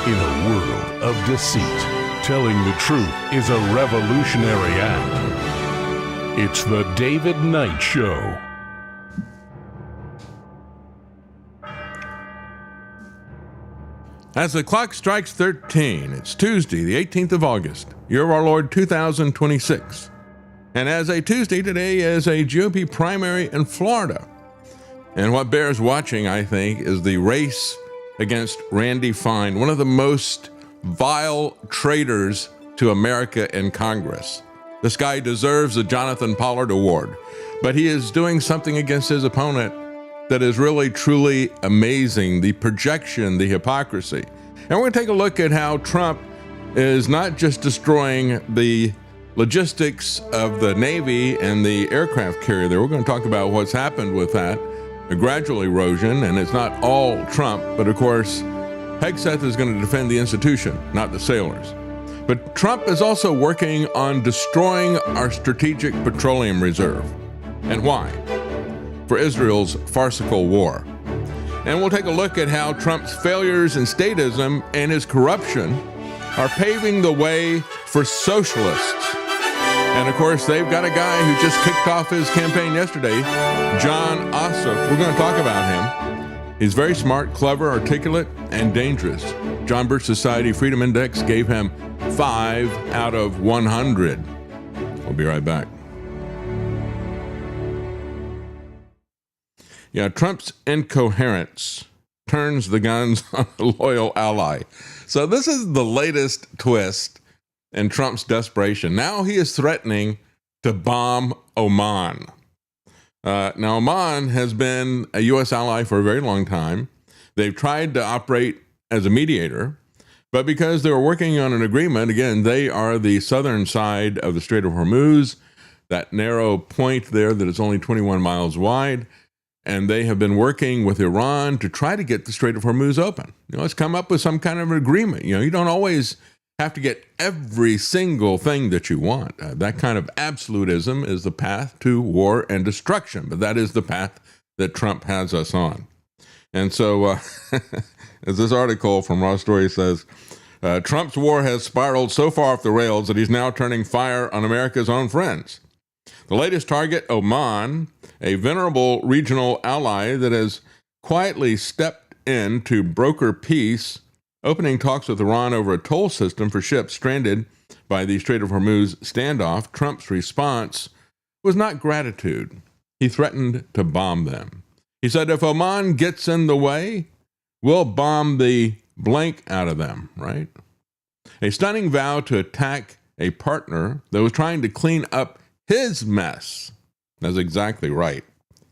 In a world of deceit, telling the truth is a revolutionary act. It's the David Knight Show. As the clock strikes 13, it's Tuesday, the 18th of August, year of our Lord 2026. And as a Tuesday, today is a GOP primary in Florida. And what bears watching, I think, is the race against Randy Fine, one of the most vile traitors to America in Congress. This guy deserves the Jonathan Pollard Award, but he is doing something against his opponent that is really, truly amazing. The projection, the hypocrisy. And we're going to take a look at how Trump is not just destroying the logistics of the Navy and the aircraft carrier there. We're going to talk about what's happened with that, a gradual erosion, and it's not all Trump, but of course, Hegseth is going to defend the institution, not the sailors. But Trump is also working on destroying our strategic petroleum reserve. And why? For Israel's farcical war. And we'll take a look at how Trump's failures in statism and his corruption are paving the way for socialists. And of course, they've got a guy who just kicked off his campaign yesterday, Jon Ossoff. We're going to talk about him. He's very smart, clever, articulate, and dangerous. John Birch Society Freedom Index gave him 5 out of 100. We'll be right back. Yeah, Trump's incoherence turns the guns on a loyal ally. So this is the latest twist in Trump's desperation. Now he is threatening to bomb Oman. Now, Oman has been a U.S. ally for a very long time. They've tried to operate as a mediator, but because they were working on an agreement, again, they are the southern side of the Strait of Hormuz, that narrow point there that is only 21 miles wide. And they have been working with Iran to try to get the Strait of Hormuz open. Let's come up with some kind of agreement. You don't always have to get every single thing that you want. That kind of absolutism is the path to war and destruction. But that is the path that Trump has us on. And so, as this article from Raw Story says, Trump's war has spiraled so far off the rails that he's now turning fire on America's own friends. The latest target, Oman, a venerable regional ally that has quietly stepped in to broker peace, opening talks with Iran over a toll system for ships stranded by the Strait of Hormuz standoff. Trump's response was not gratitude. He threatened to bomb them. He said, if Oman gets in the way, we'll bomb the blank out of them, right? A stunning vow to attack a partner that was trying to clean up his mess. That's exactly right.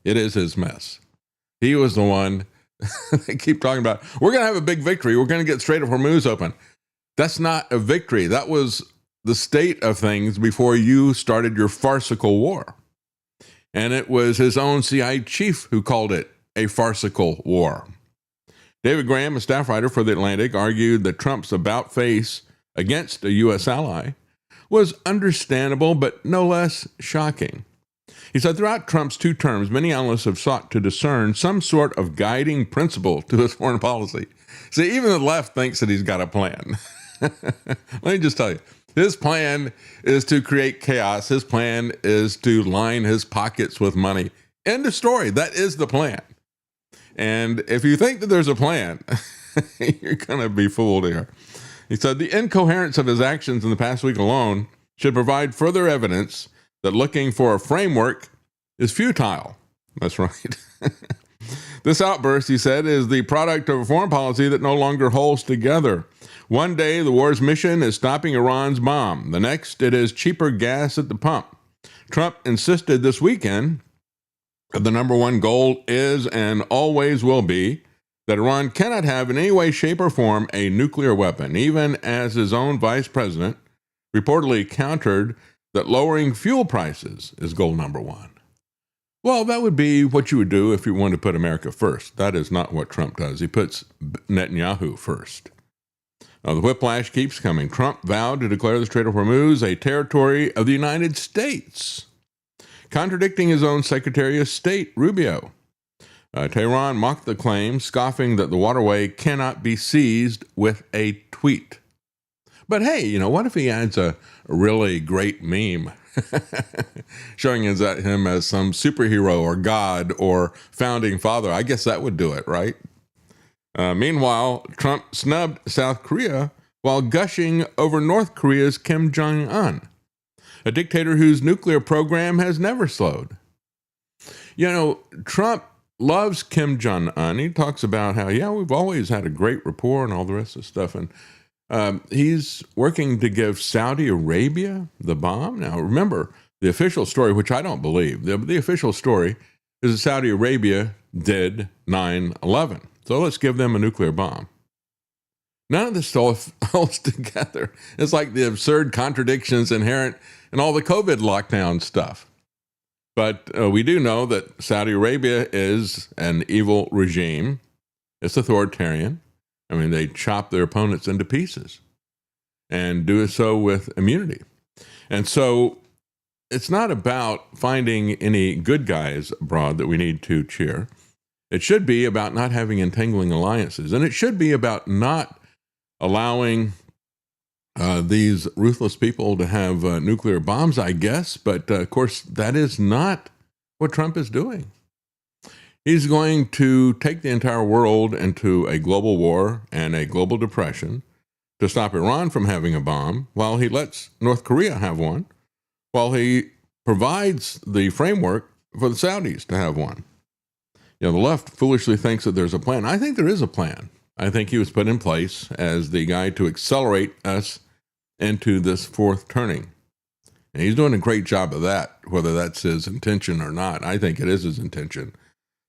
It is his mess. He was the one they keep talking about. We're going to have a big victory. We're going to get Strait of Hormuz open. That's not a victory. That was the state of things before you started your farcical war. And it was his own CIA chief who called it a farcical war. David Graham, a staff writer for The Atlantic, argued that Trump's about-face against a U.S. ally was understandable, but no less shocking. He said throughout Trump's 2 terms, many analysts have sought to discern some sort of guiding principle to his foreign policy. See, even the left thinks that he's got a plan. Let me just tell you, his plan is to create chaos. His plan is to line his pockets with money. End of story. That is the plan. And if you think that there's a plan, you're going to be fooled here. He said the incoherence of his actions in the past week alone should provide further evidence that looking for a framework is futile. That's right. This outburst, he said, is the product of a foreign policy that no longer holds together. One day, the war's mission is stopping Iran's bomb. The next, it is cheaper gas at the pump. Trump insisted this weekend that the number one goal is and always will be that Iran cannot have in any way, shape, or form a nuclear weapon, even as his own vice president reportedly countered that lowering fuel prices is goal number one. Well, that would be what you would do if you wanted to put America first. That is not what Trump does. He puts Netanyahu first. Now, the whiplash keeps coming. Trump vowed to declare the Strait of Hormuz a territory of the United States, contradicting his own Secretary of State, Rubio. Tehran mocked the claim, scoffing that the waterway cannot be seized with a tweet. But hey, what if he adds a really great meme showing him as some superhero or god or founding father? I guess that would do it, right? Meanwhile, Trump snubbed South Korea while gushing over North Korea's Kim Jong-un, a dictator whose nuclear program has never slowed. Trump loves Kim Jong-un. He talks about how, we've always had a great rapport and all the rest of the stuff. And he's working to give Saudi Arabia the bomb. Now, remember, the official story, which I don't believe, the official story is that Saudi Arabia did 9/11. So let's give them a nuclear bomb. None of this holds together. It's like the absurd contradictions inherent in all the COVID lockdown stuff. But we do know that Saudi Arabia is an evil regime. It's authoritarian. I mean, they chop their opponents into pieces and do so with immunity. And so it's not about finding any good guys abroad that we need to cheer. It should be about not having entangling alliances. And it should be about not allowing these ruthless people to have nuclear bombs, I guess. But of course, that is not what Trump is doing. He's going to take the entire world into a global war and a global depression to stop Iran from having a bomb, while he lets North Korea have one, while he provides the framework for the Saudis to have one. The left foolishly thinks that there's a plan. I think there is a plan. I think he was put in place as the guy to accelerate us into this fourth turning. And he's doing a great job of that, whether that's his intention or not. I think it is his intention.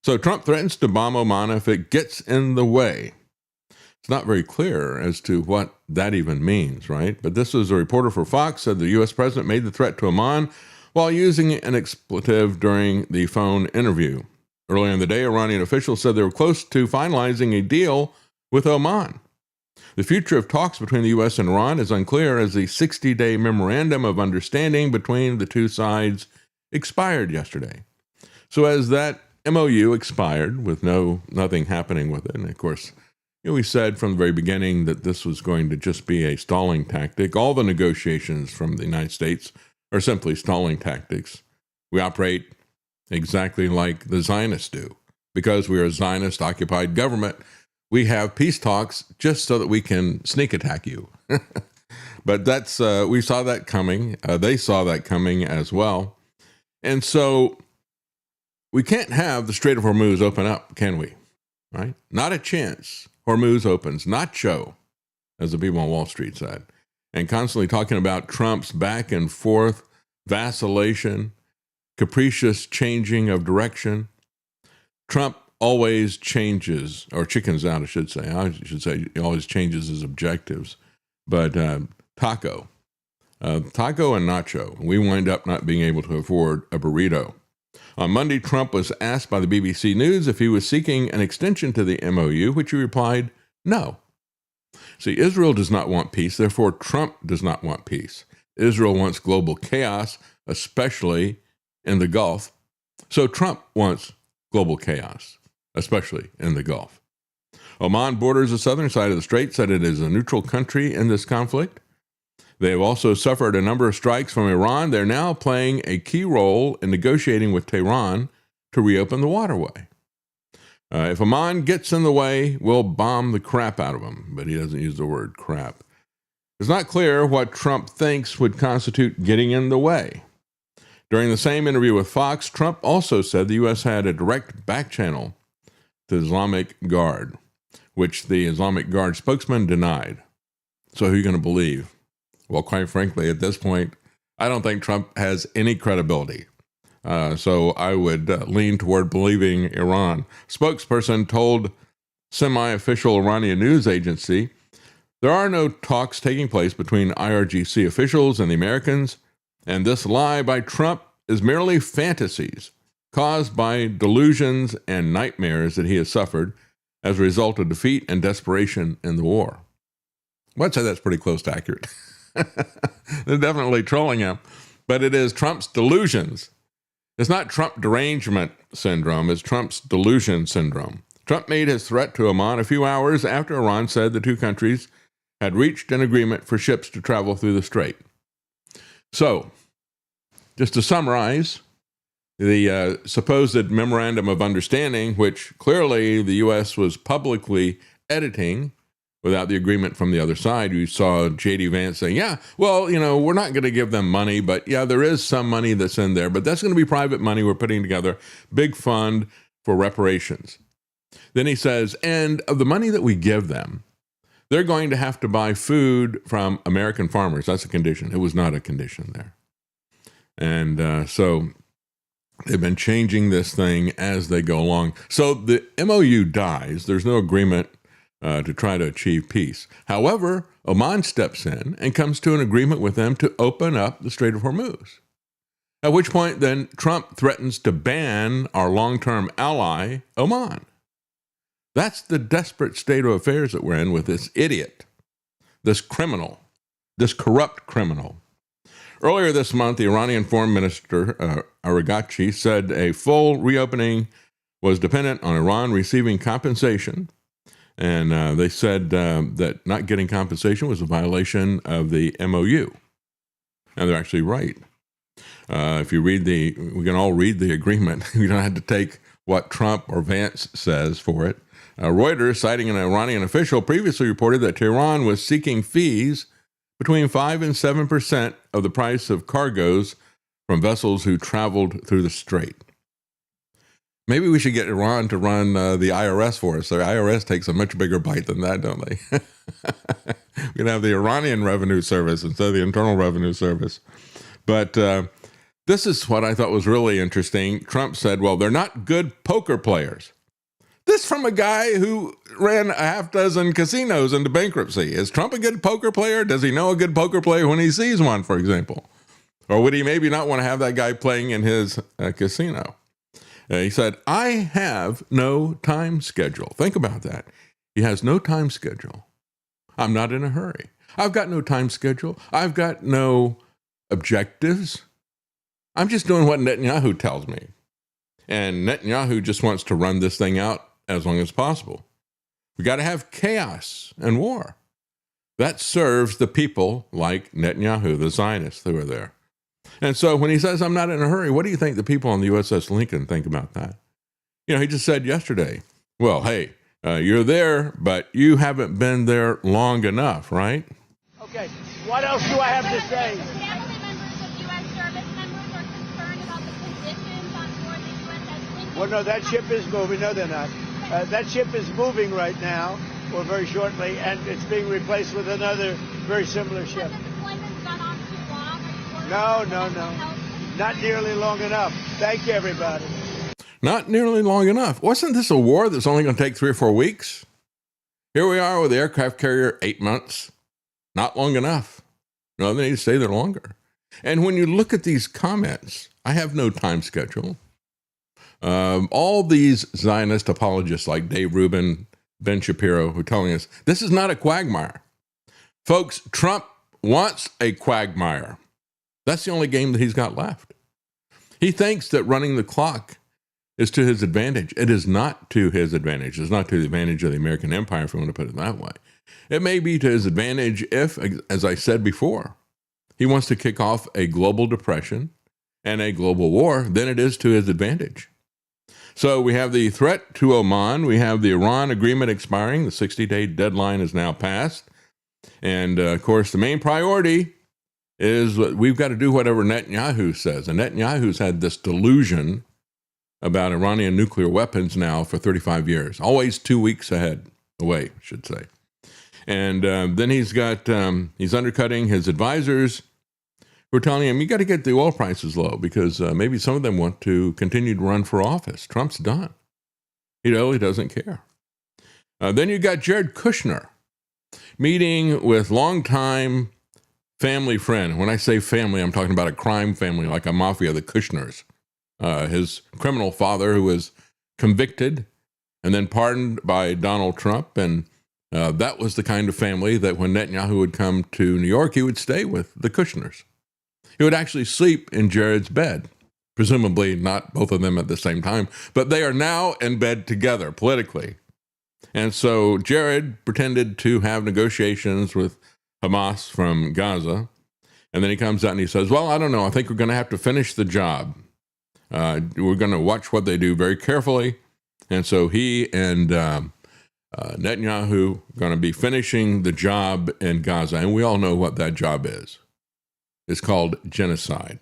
So Trump threatens to bomb Oman if it gets in the way. It's not very clear as to what that even means, right? But this was a reporter for Fox said the U.S. president made the threat to Oman while using an expletive during the phone interview. Earlier in the day, Iranian officials said they were close to finalizing a deal with Oman. The future of talks between the U.S. and Iran is unclear as the 60-day memorandum of understanding between the two sides expired yesterday. So as that MOU expired with nothing happening with it, and of course, we said from the very beginning that this was going to just be a stalling tactic. All the negotiations from the United States are simply stalling tactics. We operate exactly like the Zionists do. Because we are a Zionist-occupied government, we have peace talks just so that we can sneak attack you. But that's we saw that coming. They saw that coming as well. And so we can't have the Strait of Hormuz open up, can we? Right? Not a chance. Hormuz opens, not show, as the people on Wall Street said. And constantly talking about Trump's back and forth vacillation, capricious changing of direction. Trump always changes, or chickens out, I should say. He always changes his objectives. But taco and nacho, we wind up not being able to afford a burrito. On Monday, Trump was asked by the BBC News if he was seeking an extension to the MOU, which he replied, no. See, Israel does not want peace, therefore Trump does not want peace. Israel wants global chaos, especially in the Gulf. So Trump wants global chaos, especially in the Gulf. Oman borders the southern side of the strait, said it is a neutral country in this conflict. They have also suffered a number of strikes from Iran. They're now playing a key role in negotiating with Tehran to reopen the waterway. If Oman gets in the way, we'll bomb the crap out of them. But he doesn't use the word crap. It's not clear what Trump thinks would constitute getting in the way. During the same interview with Fox, Trump also said the U.S. had a direct back channel to the Islamic Guard, which the Islamic Guard spokesman denied. So who are you going to believe? Well, quite frankly, at this point, I don't think Trump has any credibility. So I would lean toward believing Iran. Spokesperson told semi-official Iranian news agency, there are no talks taking place between IRGC officials and the Americans, and this lie by Trump is merely fantasies caused by delusions and nightmares that he has suffered as a result of defeat and desperation in the war. Well, I'd say that's pretty close to accurate. They're definitely trolling him, but it is Trump's delusions It's not Trump derangement syndrome, it's Trump's delusion syndrome. Trump made his threat to Oman a few hours after Iran said the two countries had reached an agreement for ships to travel through the strait. So, just to summarize, the supposed memorandum of understanding, which clearly the U.S. was publicly editing without the agreement from the other side. You saw J.D. Vance saying, yeah, well, we're not going to give them money, but yeah, there is some money that's in there, but that's going to be private money we're putting together, big fund for reparations. Then he says, and of the money that we give them, they're going to have to buy food from American farmers. That's a condition. It was not a condition there. And so they've been changing this thing as they go along. So the MOU dies. There's no agreement to try to achieve peace. However, Oman steps in and comes to an agreement with them to open up the Strait of Hormuz. At which point, then, Trump threatens to ban our long-term ally, Oman. That's the desperate state of affairs that we're in with this idiot, this criminal, this corrupt criminal. Earlier this month, the Iranian Foreign Minister, Araghchi, said a full reopening was dependent on Iran receiving compensation. And they said that not getting compensation was a violation of the MOU. And they're actually right. If you read we can all read the agreement. You don't have to take what Trump or Vance says for it. Reuters, citing an Iranian official, previously reported that Tehran was seeking fees between 5 and 7% of the price of cargoes from vessels who traveled through the strait. Maybe we should get Iran to run the IRS for us. The IRS takes a much bigger bite than that, don't they? We can have the Iranian Revenue Service instead of the Internal Revenue Service. But this is what I thought was really interesting. Trump said, well, they're not good poker players. This from a guy who ran a half dozen casinos into bankruptcy. Is Trump a good poker player? Does he know a good poker player when he sees one, for example? Or would he maybe not want to have that guy playing in his casino? He said, I have no time schedule. Think about that. He has no time schedule. I'm not in a hurry. I've got no time schedule. I've got no objectives. I'm just doing what Netanyahu tells me. And Netanyahu just wants to run this thing out as long as possible. We got to have chaos and war. That serves the people like Netanyahu, the Zionists who are there. And so when he says, I'm not in a hurry, what do you think the people on the USS Lincoln think about that? He just said yesterday, well, hey, you're there, but you haven't been there long enough, right? Okay, what else do I have to say? Family members of U.S. service members are concerned about the conditions on board the USS Lincoln. Well, no, that ship is moving. No, they're not. That ship is moving right now, or very shortly, and it's being replaced with another very similar ship. Has the deployment's gone on too long? No. Not nearly long enough. Thank you, everybody. Not nearly long enough. Wasn't this a war that's only going to take 3 or 4 weeks? Here we are with the aircraft carrier, 8 months. Not long enough. No, they need to stay there longer. And when you look at these comments, I have no time schedule. All these Zionist apologists like Dave Rubin, Ben Shapiro, who are telling us this is not a quagmire. Folks, Trump wants a quagmire. That's the only game that he's got left. He thinks that running the clock is to his advantage. It is not to his advantage. It's not to the advantage of the American empire, if you want to put it that way. It may be to his advantage if, as I said before, he wants to kick off a global depression and a global war, then it is to his advantage. So we have the threat to Oman. We have the Iran agreement expiring. The 60-day deadline is now passed. And, of course, the main priority is we've got to do whatever Netanyahu says. And Netanyahu's had this delusion about Iranian nuclear weapons now for 35 years, always 2 weeks away, I should say. And then he's undercutting his advisors who are telling him, you got to get the oil prices low because maybe some of them want to continue to run for office. Trump's done. He doesn't care. Then you got Jared Kushner meeting with longtime family friend. When I say family, I'm talking about a crime family like a mafia, the Kushners. His criminal father who was convicted and then pardoned by Donald Trump. And that was the kind of family that when Netanyahu would come to New York, he would stay with the Kushners. He would actually sleep in Jared's bed. Presumably not both of them at the same time, but they are now in bed together politically. And so Jared pretended to have negotiations with Hamas from Gaza. And then he comes out and he says, well, I don't know. I think we're going to have to finish the job. We're going to watch what they do very carefully. And so he and Netanyahu are going to be finishing the job in Gaza. And we all know what that job is. It's called genocide.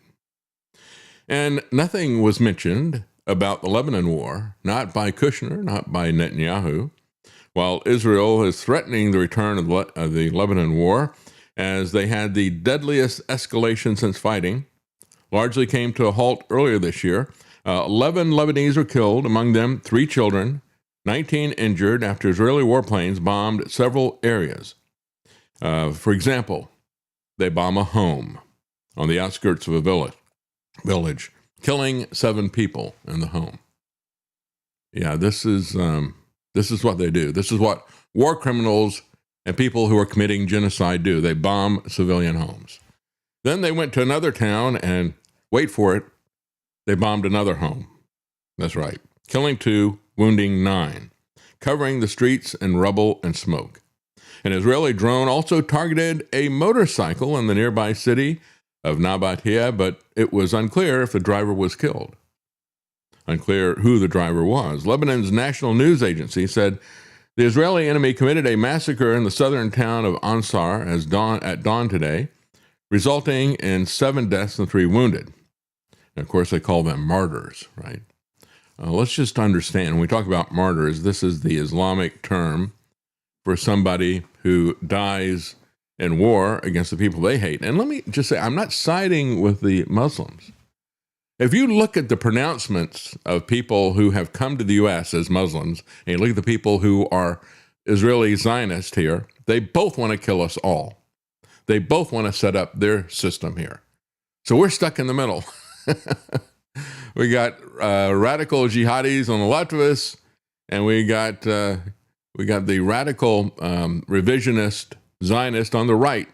And nothing was mentioned about the Lebanon war, not by Kushner, not by Netanyahu, while Israel is threatening the return of the Lebanon war, as they had the deadliest escalation since fighting, largely came to a halt earlier this year. 11 Lebanese were killed, among them 3 children, 19 injured after Israeli warplanes bombed several areas. For example, they bomb a home on the outskirts of a village, killing 7 people in the home. Yeah, this is what they do. This is what war criminals and people who are committing genocide do. They bomb civilian homes. Then they went to another town and, wait for it, they bombed another home. That's right. Killing 2, wounding 9, covering the streets in rubble and smoke. An Israeli drone also targeted a motorcycle in the nearby city of Nabatea, but it was unclear if the driver was killed. Unclear who the driver was. Lebanon's national news agency said the Israeli enemy committed a massacre in the southern town of Ansar at dawn today, resulting in 7 deaths and 3 wounded. And of course, they call them martyrs, right? Let's just understand, when we talk about martyrs, this is the Islamic term for somebody who dies in war against the people they hate. And let me just say, I'm not siding with the Muslims. If you look at the pronouncements of people who have come to the U.S. as Muslims, and you look at the people who are Israeli Zionists here, they both want to kill us all. They both want to set up their system here. So we're stuck in the middle. We got radical jihadis on the left of us, and we got the radical revisionist Zionist on the right.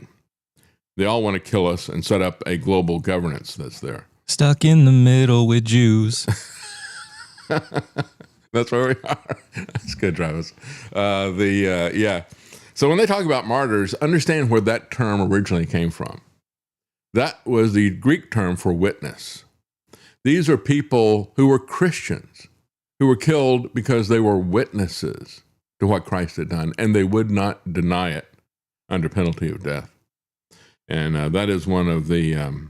They all want to kill us and set up a global governance that's there. Stuck in the middle with Jews. That's where we are. That's good, Travis. Yeah. So when they talk about martyrs, understand where that term originally came from. That was the Greek term for witness. These are people who were Christians, who were killed because they were witnesses to what Christ had done, and they would not deny it under penalty of death. And that is one of the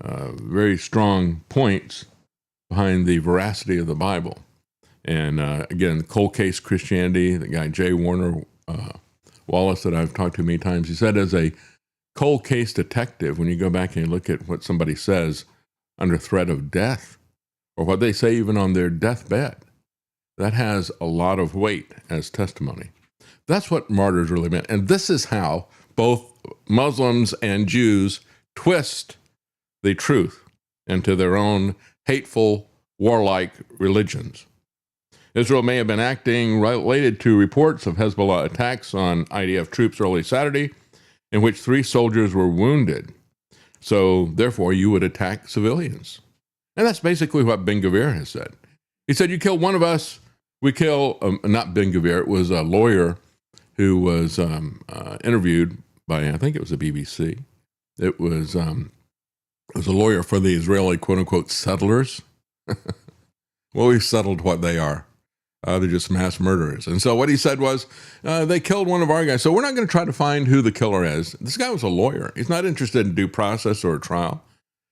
very strong points behind the veracity of the Bible. And again, cold case Christianity, the guy J. Warner Wallace that I've talked to many times, he said as a cold case detective, when you go back and you look at what somebody says under threat of death, or what they say even on their deathbed, that has a lot of weight as testimony. That's what martyrs really meant. And this is how both Muslims and Jews twist the truth into their own hateful, warlike religions. Israel may have been acting related to reports of Hezbollah attacks on IDF troops early Saturday, in which 3 soldiers were wounded. So, therefore, you would attack civilians. And that's basically what Ben-Gvir has said. He said, you kill one of us, we kill, not Ben-Gvir, it was a lawyer who was interviewed by, I think it was the BBC. It was a lawyer for the Israeli, quote-unquote, settlers. Well, we've settled what they are. They're just mass murderers. And so what he said was, they killed one of our guys. So we're not going to try to find who the killer is. This guy was a lawyer. He's not interested in due process or a trial.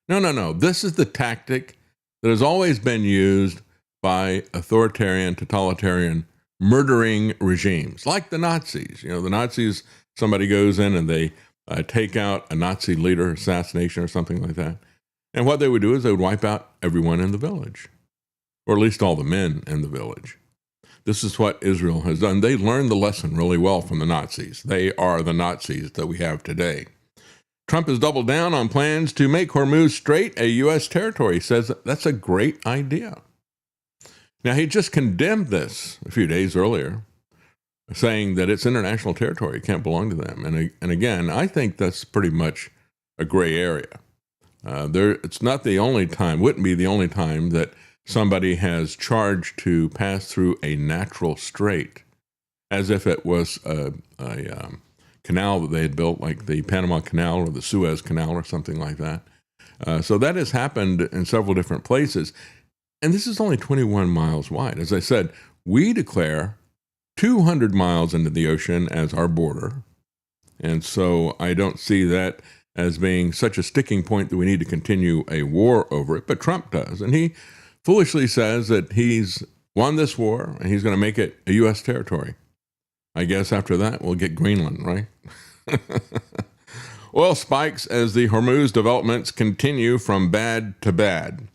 No. This is the tactic that has always been used by authoritarian, totalitarian, murdering regimes, like the Nazis. You know, the Nazis, somebody goes in and they take out a Nazi leader, assassination or something like that. And what they would do is they would wipe out everyone in the village, or at least all the men in the village. This is what Israel has done. They learned the lesson really well from the Nazis. They are the Nazis that we have today. Trump has doubled down on plans to make Hormuz Strait a U.S. territory. He says that's a great idea. Now, he just condemned this a few days earlier, saying that it's international territory. It can't belong to them. And again, I think that's pretty much a gray area. It's not the only time, wouldn't be the only time that somebody has charged to pass through a natural strait as if it was a canal that they had built, like the Panama Canal or the Suez Canal or something like that. So that has happened in several different places. And this is only 21 miles wide. As I said, we declare 200 miles into the ocean as our border. And so I don't see that as being such a sticking point that we need to continue a war over it. But Trump does. And he foolishly says that he's won this war and he's going to make it a U.S. territory. I guess after that, we'll get Greenland, right? Oil spikes as the Hormuz developments continue from bad to bad.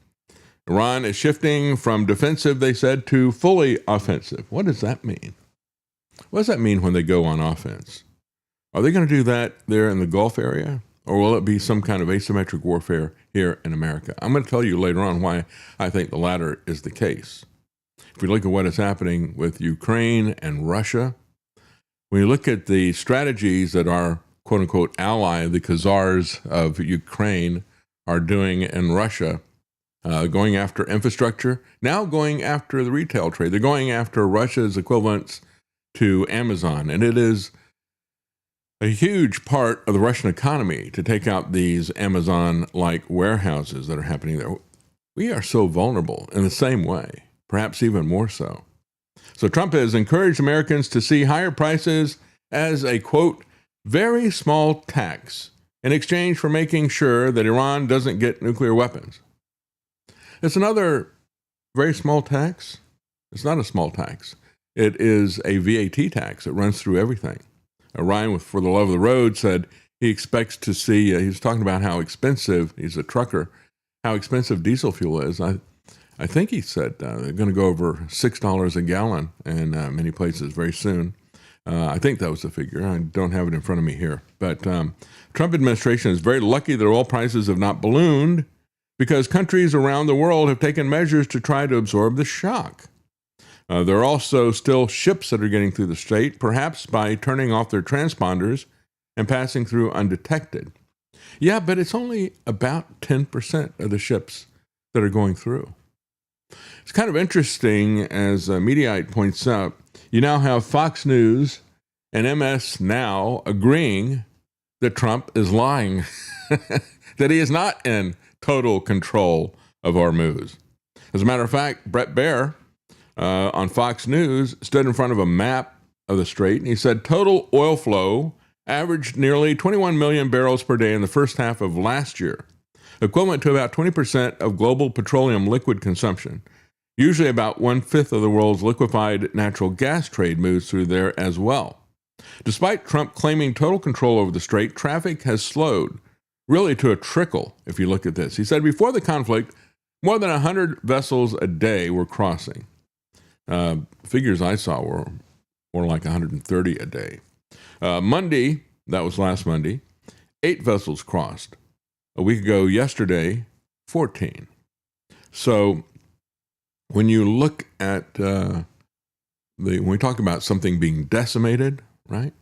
Iran is shifting from defensive, they said, to fully offensive. What does that mean? What does that mean when they go on offense? Are they going to do that there in the Gulf area? Or will it be some kind of asymmetric warfare here in America? I'm going to tell you later on why I think the latter is the case. If we look at what is happening with Ukraine and Russia, when you look at the strategies that our quote-unquote ally, the Khazars of Ukraine, are doing in Russia, going after infrastructure, now going after the retail trade. They're going after Russia's equivalents to Amazon, and it is a huge part of the Russian economy to take out these Amazon-like warehouses that are happening there. We are so vulnerable in the same way, perhaps even more so. So Trump has encouraged Americans to see higher prices as a, quote, very small tax in exchange for making sure that Iran doesn't get nuclear weapons. It's another very small tax. It's not a small tax. It is a VAT tax. It runs through everything. Ryan with For the Love of the Road said he expects to see, he was talking about how expensive, he's a trucker, how expensive diesel fuel is. I think he said they're going to go over $6 a gallon in many places very soon. I think that was the figure. I don't have it in front of me here. But Trump administration is very lucky that oil prices have not ballooned because countries around the world have taken measures to try to absorb the shock. There are also still ships that are getting through the strait, perhaps by turning off their transponders and passing through undetected. Yeah, but it's only about 10% of the ships that are going through. It's kind of interesting, as Mediaite points out, you now have Fox News and MS Now agreeing that Trump is lying, that he is not in total control of Hormuz. As a matter of fact, Bret Baier on Fox News stood in front of a map of the strait, and he said total oil flow averaged nearly 21 million barrels per day in the first half of last year, equivalent to about 20% of global petroleum liquid consumption. Usually about 1/5 of the world's liquefied natural gas trade moves through there as well. Despite Trump claiming total control over the strait, traffic has slowed, really to a trickle if you look at this. He said before the conflict, more than 100 vessels a day were crossing. Figures I saw were more like 130 a day. Monday, that was last Monday, 8 vessels crossed. A week ago yesterday, 14. So when you look at when we talk about something being decimated, right?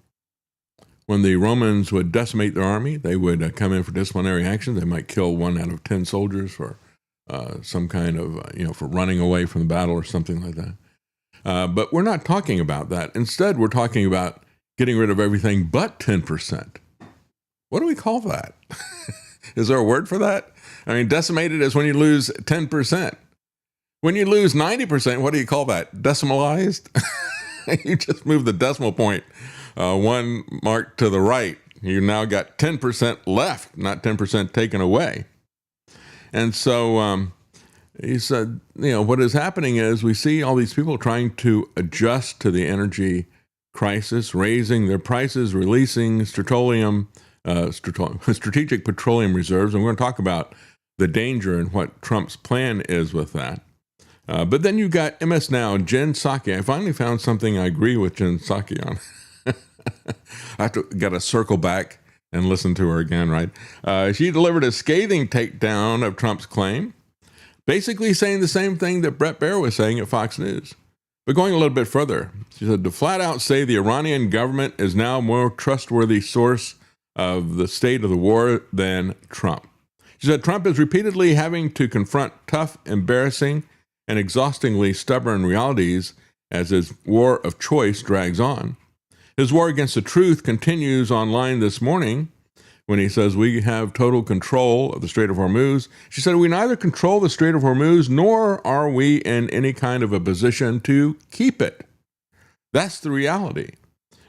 When the Romans would decimate their army, they would come in for disciplinary action. They might kill 1 out of 10 soldiers for some kind of, for running away from the battle or something like that. But we're not talking about that. Instead, we're talking about getting rid of everything but 10%. What do we call that? Is there a word for that? I mean, decimated is when you lose 10%. When you lose 90%, what do you call that? Decimalized? You just move the decimal point 1 mark to the right. You now got 10% left, not 10% taken away. And so he said, what is happening is we see all these people trying to adjust to the energy crisis, raising their prices, releasing strategic petroleum reserves. And we're going to talk about the danger and what Trump's plan is with that. But then you got MS Now, Jen Psaki. I finally found something I agree with Jen Psaki on. I got to circle back and listen to her again, right? She delivered a scathing takedown of Trump's claim, basically saying the same thing that Bret Baier was saying at Fox News. But going a little bit further, she said to flat out say the Iranian government is now a more trustworthy source of the state of the war than Trump. She said Trump is repeatedly having to confront tough, embarrassing, and exhaustingly stubborn realities as his war of choice drags on. His war against the truth continues online this morning when he says we have total control of the Strait of Hormuz. She said we neither control the Strait of Hormuz nor are we in any kind of a position to keep it. That's the reality.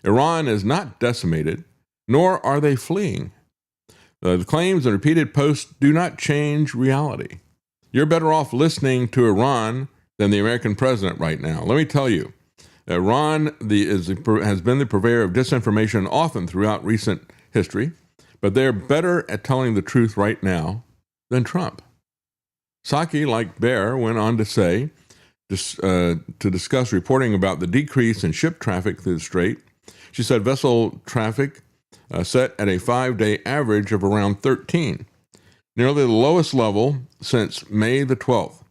Iran is not decimated, nor are they fleeing. The claims and repeated posts do not change reality. You're better off listening to Iran than the American president right now. Let me tell you, Iran has been the purveyor of disinformation often throughout recent history, but they're better at telling the truth right now than Trump. Psaki, like Bear, went on to say, to discuss reporting about the decrease in ship traffic through the strait. She said vessel traffic set at a 5-day average of around 13, nearly the lowest level since May the 12th.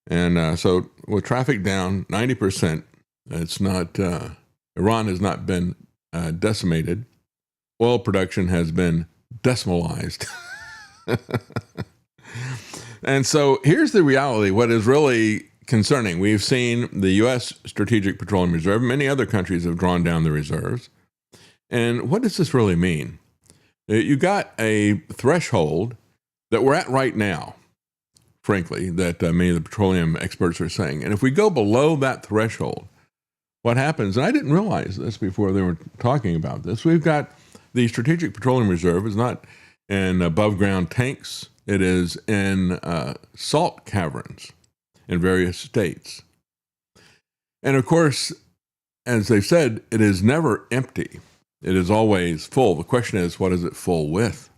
And so with traffic down 90%, it's not, Iran has not been decimated. Oil production has been decimalized. And so here's the reality, what is really concerning. We've seen the U.S. Strategic Petroleum Reserve. Many other countries have drawn down the reserves. And what does this really mean? You got a threshold that we're at right now, frankly, that many of the petroleum experts are saying. And if we go below that threshold, what happens, and I didn't realize this before they were talking about this, we've got the Strategic Petroleum Reserve is not in above ground tanks. It is in salt caverns in various states. And of course, as they said, it is never empty. It is always full. The question is, what is it full with?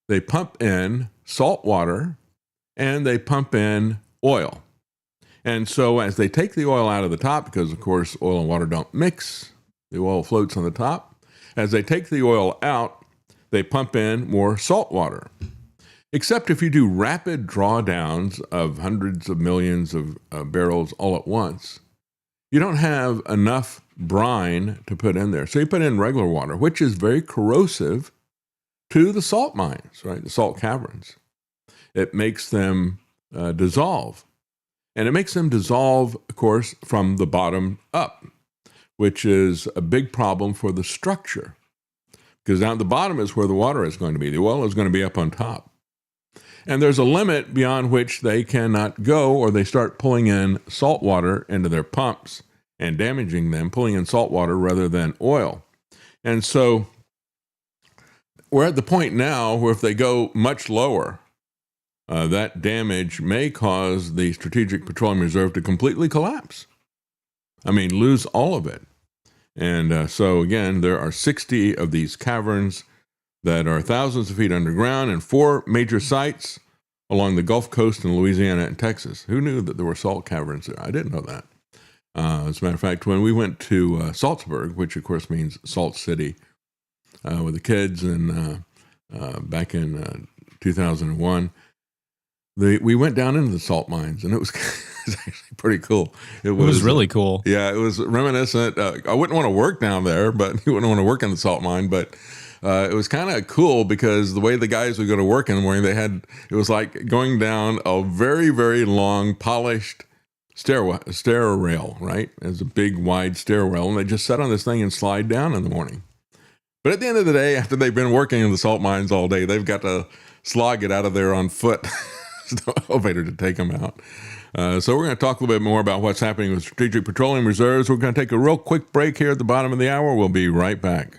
They pump in salt water and they pump in oil. And so as they take the oil out of the top, because of course oil and water don't mix, the oil floats on the top. As they take the oil out, they pump in more salt water. Except if you do rapid drawdowns of hundreds of millions of barrels all at once, you don't have enough brine to put in there. So you put in regular water, which is very corrosive to the salt mines, right? The salt caverns. It makes them dissolve. And it makes them dissolve, of course, from the bottom up, which is a big problem for the structure. Because down at the bottom is where the water is going to be. The oil is going to be up on top. And there's a limit beyond which they cannot go, or they start pulling in salt water into their pumps and damaging them, pulling in salt water rather than oil. And so we're at the point now where if they go much lower, that damage may cause the Strategic Petroleum Reserve to completely collapse. I mean, lose all of it. And so again, there are 60 of these caverns that are thousands of feet underground in 4 major sites along the Gulf Coast in Louisiana and Texas. Who knew that there were salt caverns there? I didn't know that. As a matter of fact, when we went to Salzburg, which of course means Salt City, with the kids, and back in 2001, we went down into the salt mines, and it was, it was actually pretty cool. It was really cool. Yeah, it was reminiscent. I wouldn't want to work down there, but you wouldn't want to work in the salt mine, but it was kind of cool because the way the guys would go to work in the morning, it was like going down a very, very long, polished stair rail, right? It's a big, wide stair rail, and they just sat on this thing and slide down in the morning. But at the end of the day, after they've been working in the salt mines all day, they've got to slog it out of there on foot. There's no elevator to take them out. So we're going to talk a little bit more about what's happening with Strategic Petroleum Reserves. We're going to take a real quick break here at the bottom of the hour. We'll be right back.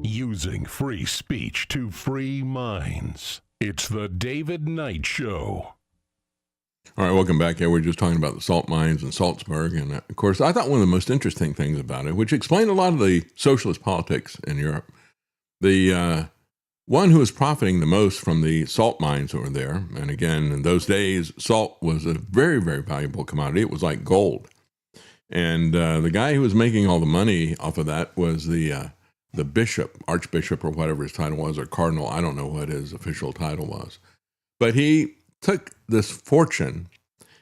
Using free speech to free minds. It's the David Knight Show. All right, welcome back. Yeah, we're just talking about the salt mines in Salzburg. And of course, I thought one of the most interesting things about it, which explained a lot of the socialist politics in Europe, the one who was profiting the most from the salt mines over there. And again, in those days, salt was a very, very valuable commodity. It was like gold. And the guy who was making all the money off of that was the bishop, archbishop, or whatever his title was, or cardinal. I don't know what his official title was. But he took this fortune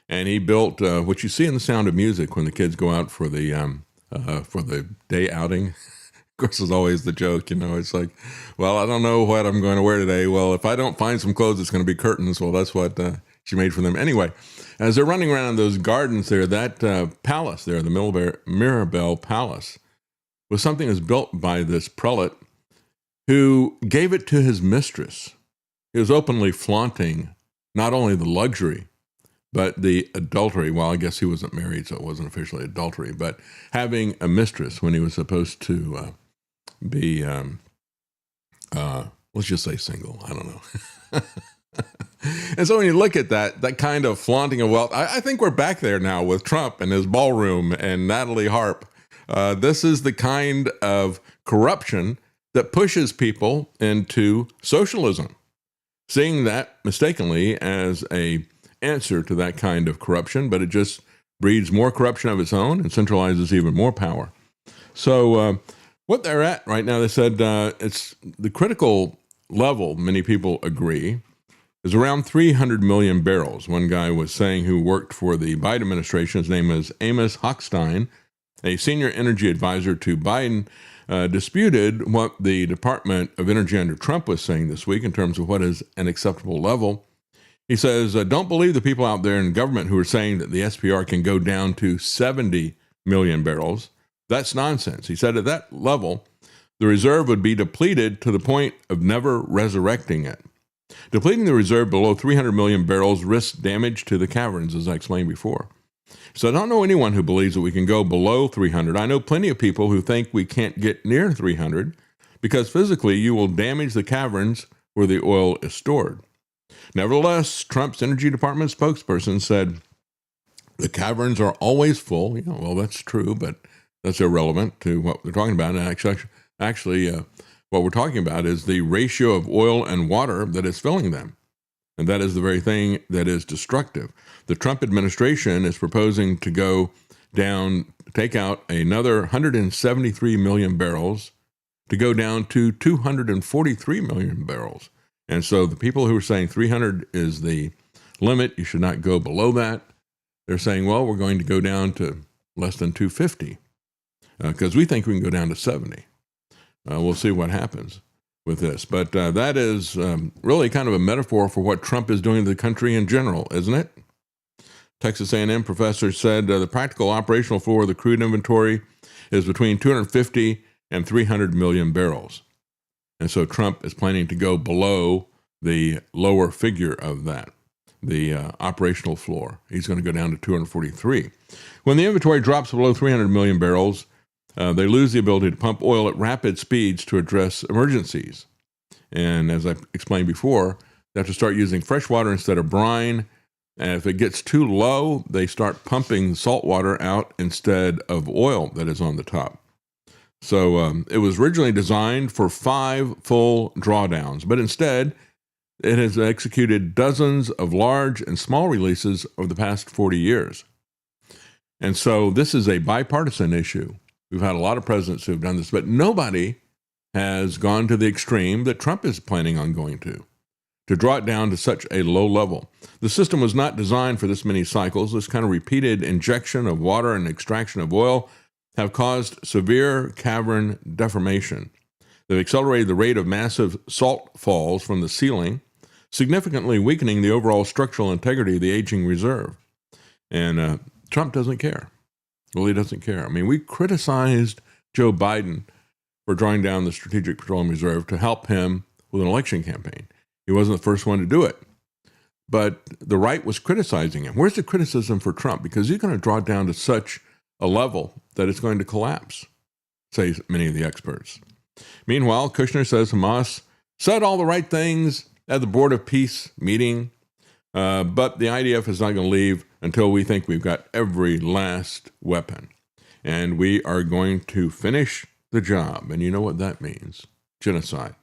and he built what you see in The Sound of Music when the kids go out for the day outing. Of course, it's always the joke, it's like, well, I don't know what I'm going to wear today. Well, if I don't find some clothes, it's going to be curtains. Well, that's what she made for them. Anyway, as they're running around those gardens there, that palace there, the Mirabelle Palace, was something that was built by this prelate who gave it to his mistress. He was openly flaunting not only the luxury, but the adultery. Well, I guess he wasn't married, so it wasn't officially adultery, but having a mistress when he was supposed to be, let's just say single. I don't know. And so when you look at that kind of flaunting of wealth, I think we're back there now with Trump and his ballroom and Natalie Harp. This is the kind of corruption that pushes people into socialism, seeing that mistakenly as a answer to that kind of corruption, but it just breeds more corruption of its own and centralizes even more power. So what they're at right now, they said it's the critical level, many people agree, is around 300 million barrels. One guy was saying who worked for the Biden administration, his name is Amos Hochstein, a senior energy advisor to Biden, disputed what the Department of Energy under Trump was saying this week in terms of what is an acceptable level. He says, don't believe the people out there in government who are saying that the SPR can go down to 70 million barrels. That's nonsense. He said at that level, the reserve would be depleted to the point of never resurrecting it. Depleting the reserve below 300 million barrels risks damage to the caverns, as I explained before. So I don't know anyone who believes that we can go below 300. I know plenty of people who think we can't get near 300 because physically you will damage the caverns where the oil is stored. Nevertheless, Trump's Energy Department spokesperson said the caverns are always full. Well, that's true, but that's irrelevant to what we're talking about. And actually, what we're talking about is the ratio of oil and water that is filling them. And that is the very thing that is destructive. The Trump administration is proposing to go down, take out another 173 million barrels to go down to 243 million barrels. And so the people who are saying 300 is the limit, you should not go below that, they're saying, well, we're going to go down to less than 250 because we think we can go down to 70. We'll see what happens with this. But that is really kind of a metaphor for what Trump is doing to the country in general, isn't it? Texas A&M professor said the practical operational floor of the crude inventory is between 250 and 300 million barrels. And so Trump is planning to go below the lower figure of that, the operational floor. He's going to go down to 243. When the inventory drops below 300 million barrels, they lose the ability to pump oil at rapid speeds to address emergencies. And as I explained before, they have to start using fresh water instead of brine. And if it gets too low, they start pumping salt water out instead of oil that is on the top. So it was originally designed for 5 full drawdowns, but instead it has executed dozens of large and small releases over the past 40 years. And so this is a bipartisan issue. We've had a lot of presidents who have done this, but nobody has gone to the extreme that Trump is planning on going to draw it down to such a low level. The system was not designed for this many cycles. This kind of repeated injection of water and extraction of oil have caused severe cavern deformation. They've accelerated the rate of massive salt falls from the ceiling, significantly weakening the overall structural integrity of the aging reserve. And Trump doesn't care. Well, he doesn't care. I mean, we criticized Joe Biden for drawing down the Strategic Petroleum Reserve to help him with an election campaign. He wasn't the first one to do it. But the right was criticizing him. Where's the criticism for Trump? Because he's going to draw down to such a level that it's going to collapse, say many of the experts. Meanwhile, Kushner says Hamas said all the right things at the Board of Peace meeting, but the IDF is not going to leave until we think we've got every last weapon. And we are going to finish the job. And you know what that means? Genocide.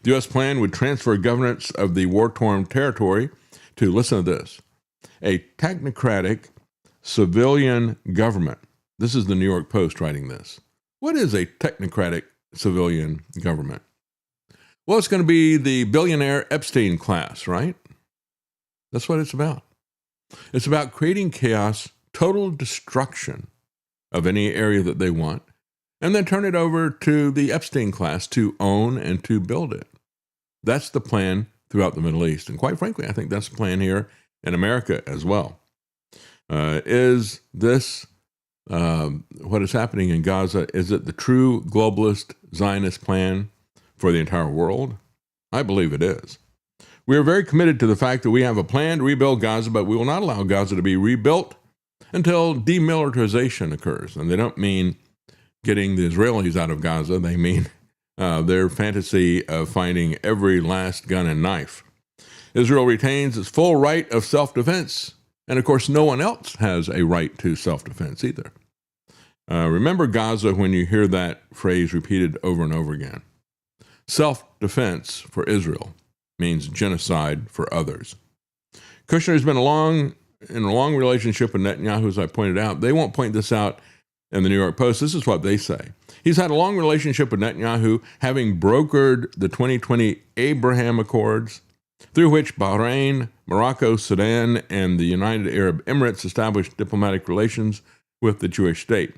The U.S. plan would transfer governance of the war-torn territory to, listen to this, a technocratic civilian government. This is the New York Post writing this. What is a technocratic civilian government? Well, it's going to be the billionaire Epstein class, right? That's what it's about. It's about creating chaos, total destruction of any area that they want, and then turn it over to the Epstein class to own and to build it. That's the plan throughout the Middle East. And quite frankly, I think that's the plan here in America as well. Is this what is happening in Gaza? Is it the true globalist Zionist plan for the entire world? I believe it is. We are very committed to the fact that we have a plan to rebuild Gaza, but we will not allow Gaza to be rebuilt until demilitarization occurs. And they don't mean getting the Israelis out of Gaza. They mean their fantasy of finding every last gun and knife. Israel retains its full right of self-defense. And of course, no one else has a right to self-defense either. Remember Gaza when you hear that phrase repeated over and over again. Self-defense for Israel means genocide for others. Kushner has been in a long relationship with Netanyahu, as I pointed out. They won't point this out in the New York Post. This is what they say. He's had a long relationship with Netanyahu, having brokered the 2020 Abraham Accords, through which Bahrain, Morocco, Sudan, and the United Arab Emirates established diplomatic relations with the Jewish state.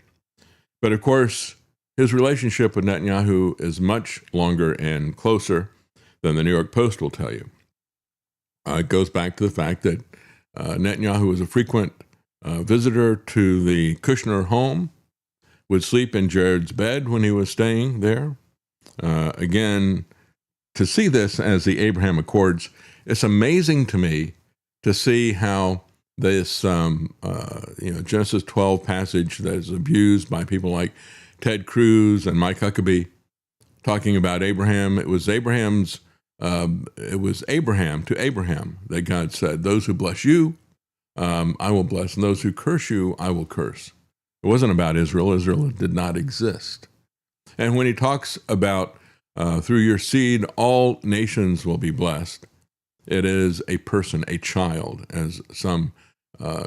But of course, his relationship with Netanyahu is much longer and closer than the New York Post will tell you. It goes back to the fact that Netanyahu was a frequent visitor to the Kushner home, would sleep in Jared's bed when he was staying there. Again, to see this as the Abraham Accords, it's amazing to me to see how this Genesis 12 passage that is abused by people like Ted Cruz and Mike Huckabee, talking about Abraham. It was Abraham to Abraham that God said, "Those who bless you, I will bless, and those who curse you, I will curse." It wasn't about Israel. Israel did not exist. And when he talks about through your seed, all nations will be blessed, it is a person, a child, as some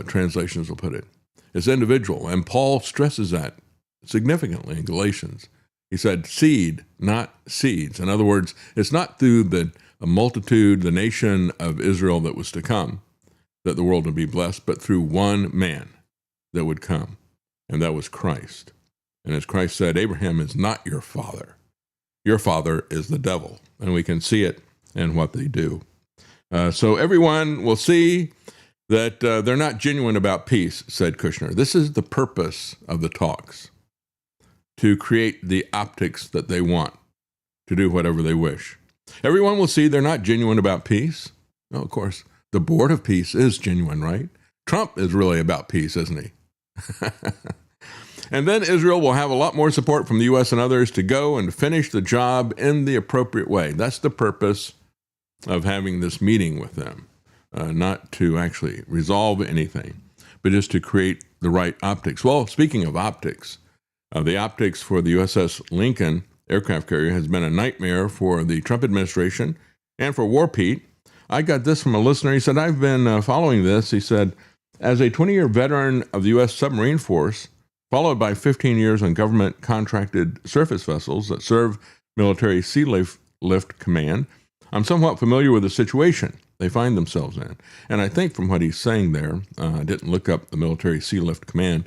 translations will put it. It's individual. And Paul stresses that significantly in Galatians. He said seed, not seeds. In other words, it's not through the multitude, the nation of Israel that was to come, that the world would be blessed, but through one man that would come, and that was Christ. And as Christ said, Abraham is not your father. Your father is the devil. And we can see it in what they do. So everyone will see that they're not genuine about peace, said Kushner. This is the purpose of the talks, to create the optics that they want, to do whatever they wish. Everyone will see they're not genuine about peace. No, of course, the Board of Peace is genuine, right? Trump is really about peace, isn't he? And then Israel will have a lot more support from the U.S. and others to go and finish the job in the appropriate way. That's the purpose of having this meeting with them, not to actually resolve anything, but just to create the right optics. Well, speaking of optics, the optics for the USS Lincoln aircraft carrier has been a nightmare for the Trump administration and for War Pete. I got this from a listener. He said, I've been following this. He said, as a 20-year veteran of the U.S. submarine force, followed by 15 years on government-contracted surface vessels that serve military sea lift command, I'm somewhat familiar with the situation they find themselves in. And I think from what he's saying there, I didn't look up the military sea lift command,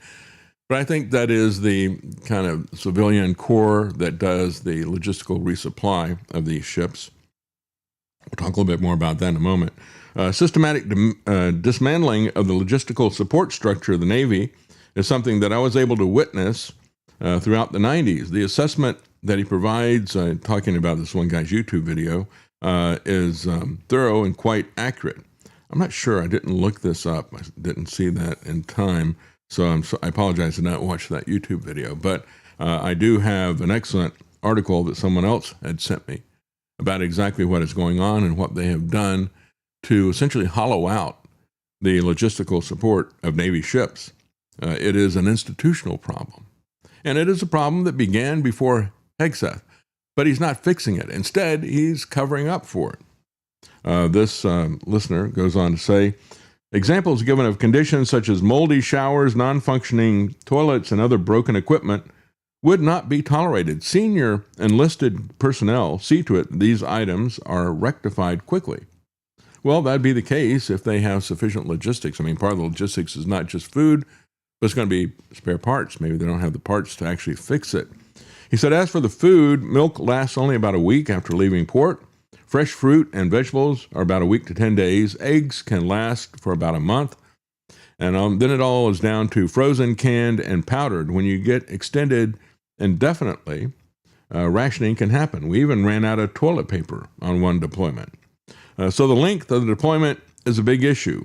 but I think that is the kind of civilian corps that does the logistical resupply of these ships. We'll talk a little bit more about that in a moment. Systematic dismantling of the logistical support structure of the Navy is something that I was able to witness throughout the 90s. The assessment that he provides, talking about this one guy's YouTube video, is thorough and quite accurate. I'm not sure. I didn't look this up. I didn't see that in time. So I apologize to not watch that YouTube video. But I do have an excellent article that someone else had sent me about exactly what is going on and what they have done to essentially hollow out the logistical support of Navy ships. It is an institutional problem. And it is a problem that began before Hegseth, but he's not fixing it. Instead, he's covering up for it. This listener goes on to say, examples given of conditions such as moldy showers, non-functioning toilets, and other broken equipment would not be tolerated. Senior enlisted personnel see to it these items are rectified quickly. Well, that'd be the case if they have sufficient logistics. I mean, part of the logistics is not just food, but it's going to be spare parts. Maybe they don't have the parts to actually fix it. He said, as for the food, milk lasts only about a week after leaving port. Fresh fruit and vegetables are about a week to 10 days. Eggs can last for about a month. And then it all is down to frozen, canned, and powdered. When you get extended indefinitely, rationing can happen. We even ran out of toilet paper on one deployment. So the length of the deployment is a big issue,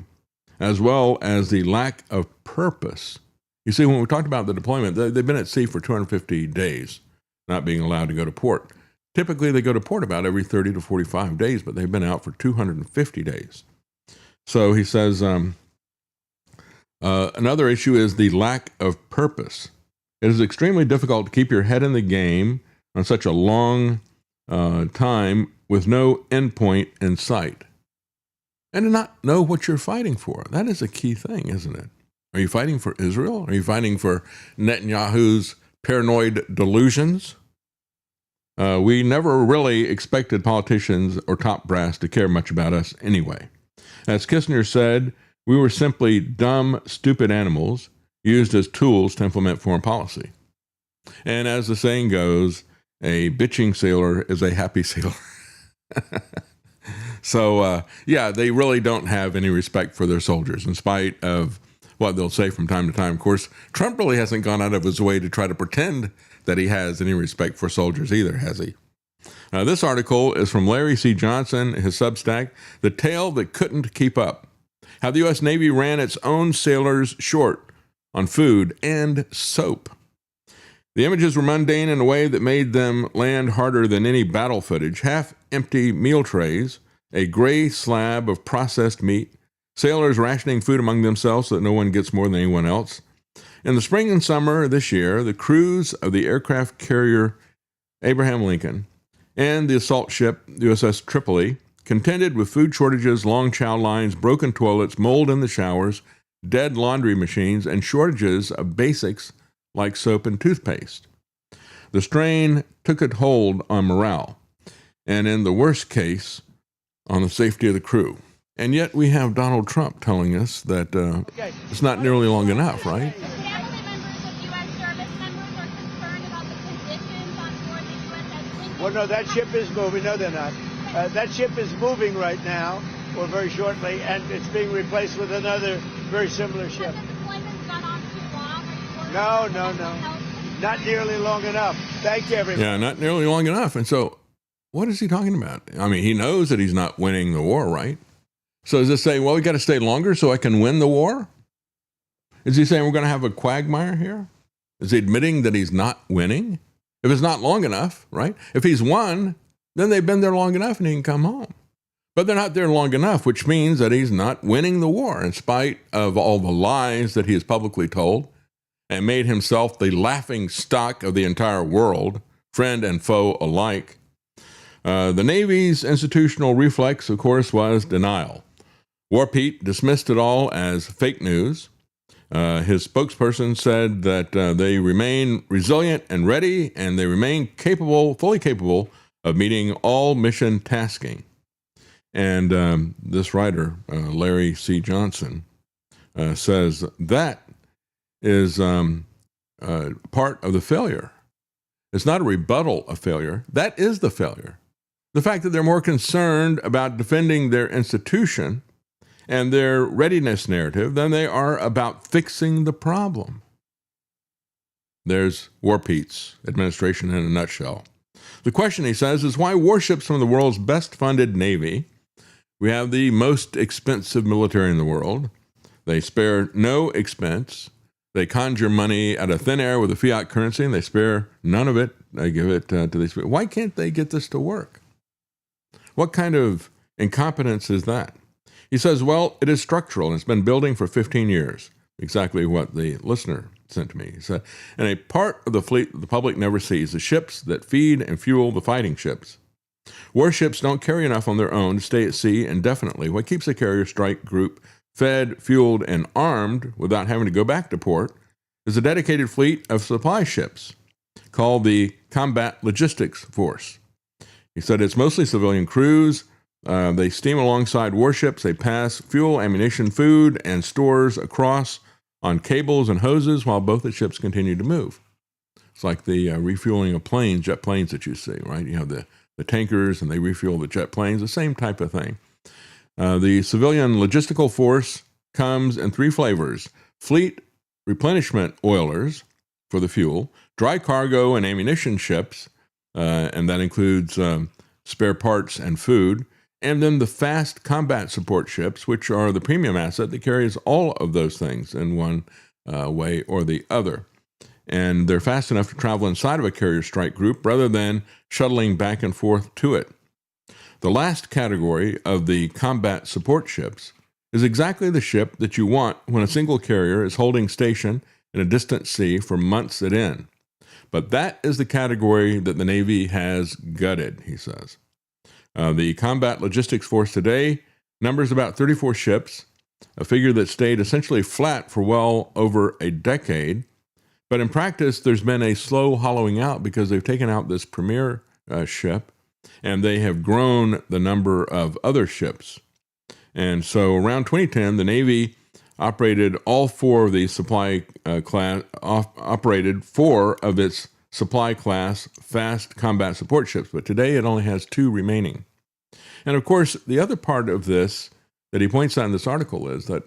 as well as the lack of purpose. You see, when we talked about the deployment, they've been at sea for 250 days, not being allowed to go to port. Typically, they go to port about every 30 to 45 days, but they've been out for 250 days. So he says, another issue is the lack of purpose. It is extremely difficult to keep your head in the game on such a long time with no endpoint in sight. And to not know what you're fighting for. That is a key thing, isn't it? Are you fighting for Israel? Are you fighting for Netanyahu's paranoid delusions? We never really expected politicians or top brass to care much about us anyway. As Kissinger said, we were simply dumb, stupid animals used as tools to implement foreign policy. And as the saying goes, a bitching sailor is a happy sailor. So, they really don't have any respect for their soldiers, in spite of what they'll say from time to time. Of course, Trump really hasn't gone out of his way to try to pretend that he has any respect for soldiers either, has he? This article is from Larry C. Johnson, his Substack, The Tale That Couldn't Keep Up: How the U.S. Navy Ran Its Own Sailors Short on Food and Soap. The images were mundane in a way that made them land harder than any battle footage. Half-empty meal trays, a gray slab of processed meat, sailors rationing food among themselves so that no one gets more than anyone else. In the spring and summer this year, the crews of the aircraft carrier Abraham Lincoln and the assault ship USS Tripoli contended with food shortages, long chow lines, broken toilets, mold in the showers, dead laundry machines, and shortages of basics like soap and toothpaste. The strain took a hold on morale, and in the worst case, on the safety of the crew. And yet we have Donald Trump telling us that it's not nearly long enough, right? Family members of U.S. service members are concerned about the conditions on board the USS Lincoln. Well, no, that ship is moving. No, they're not. That ship is moving right now, or very shortly, and it's being replaced with another very similar ship. Has the deployment's gone on too long? Are you worried No. Not nearly long enough. Thank you, everyone. Yeah, not nearly long enough. And so what is he talking about? I mean, he knows that he's not winning the war, right? So is this saying, well, we got to stay longer so I can win the war? Is he saying we're going to have a quagmire here? Is he admitting that he's not winning? If it's not long enough, right? If he's won, then they've been there long enough and he can come home. But they're not there long enough, which means that he's not winning the war in spite of all the lies that he has publicly told and made himself the laughing stock of the entire world, friend and foe alike. The Navy's institutional reflex, of course, was denial. War Pete dismissed it all as fake news. His spokesperson said that they remain resilient and ready, and they remain capable, fully capable, of meeting all mission tasking. And this writer, Larry C. Johnson, says that is part of the failure. It's not a rebuttal of failure. That is the failure. The fact that they're more concerned about defending their institution and their readiness narrative than they are about fixing the problem. There's War Pete's administration in a nutshell. The question, he says, is why warships from the world's best funded Navy, we have the most expensive military in the world, they spare no expense, They conjure money out of thin air with a fiat currency, and they spare none of it. They give it to these people. Why can't they get this to work? What kind of incompetence is that? He says, well, it is structural, and it's been building for 15 years. Exactly what the listener sent to me. He said, and a part of the fleet that the public never sees, the ships that feed and fuel the fighting ships. Warships don't carry enough on their own to stay at sea indefinitely. What keeps the carrier strike group fed, fueled, and armed without having to go back to port is a dedicated fleet of supply ships called the Combat Logistics Force. He said it's mostly civilian crews. They steam alongside warships. They pass fuel, ammunition, food, and stores across on cables and hoses while both the ships continue to move. It's like the refueling of planes, jet planes that you see, right? You have the tankers and they refuel the jet planes, the same type of thing. The civilian logistical force comes in three flavors: fleet replenishment oilers for the fuel, dry cargo and ammunition ships, and that includes spare parts and food, and then the fast combat support ships, which are the premium asset that carries all of those things in one way or the other. And they're fast enough to travel inside of a carrier strike group rather than shuttling back and forth to it. The last category of the combat support ships is exactly the ship that you want when a single carrier is holding station in a distant sea for months at end. But that is the category that the Navy has gutted, he says. The Combat Logistics Force today numbers about 34 ships, a figure that stayed essentially flat for well over a decade. But in practice, there's been a slow hollowing out because they've taken out this premier ship, and they have grown the number of other ships. And so around 2010, the Navy operated all four of the supply class, operated four of its supply class fast combat support ships, but today it only has two remaining. And of course, the other part of this that he points out in this article is that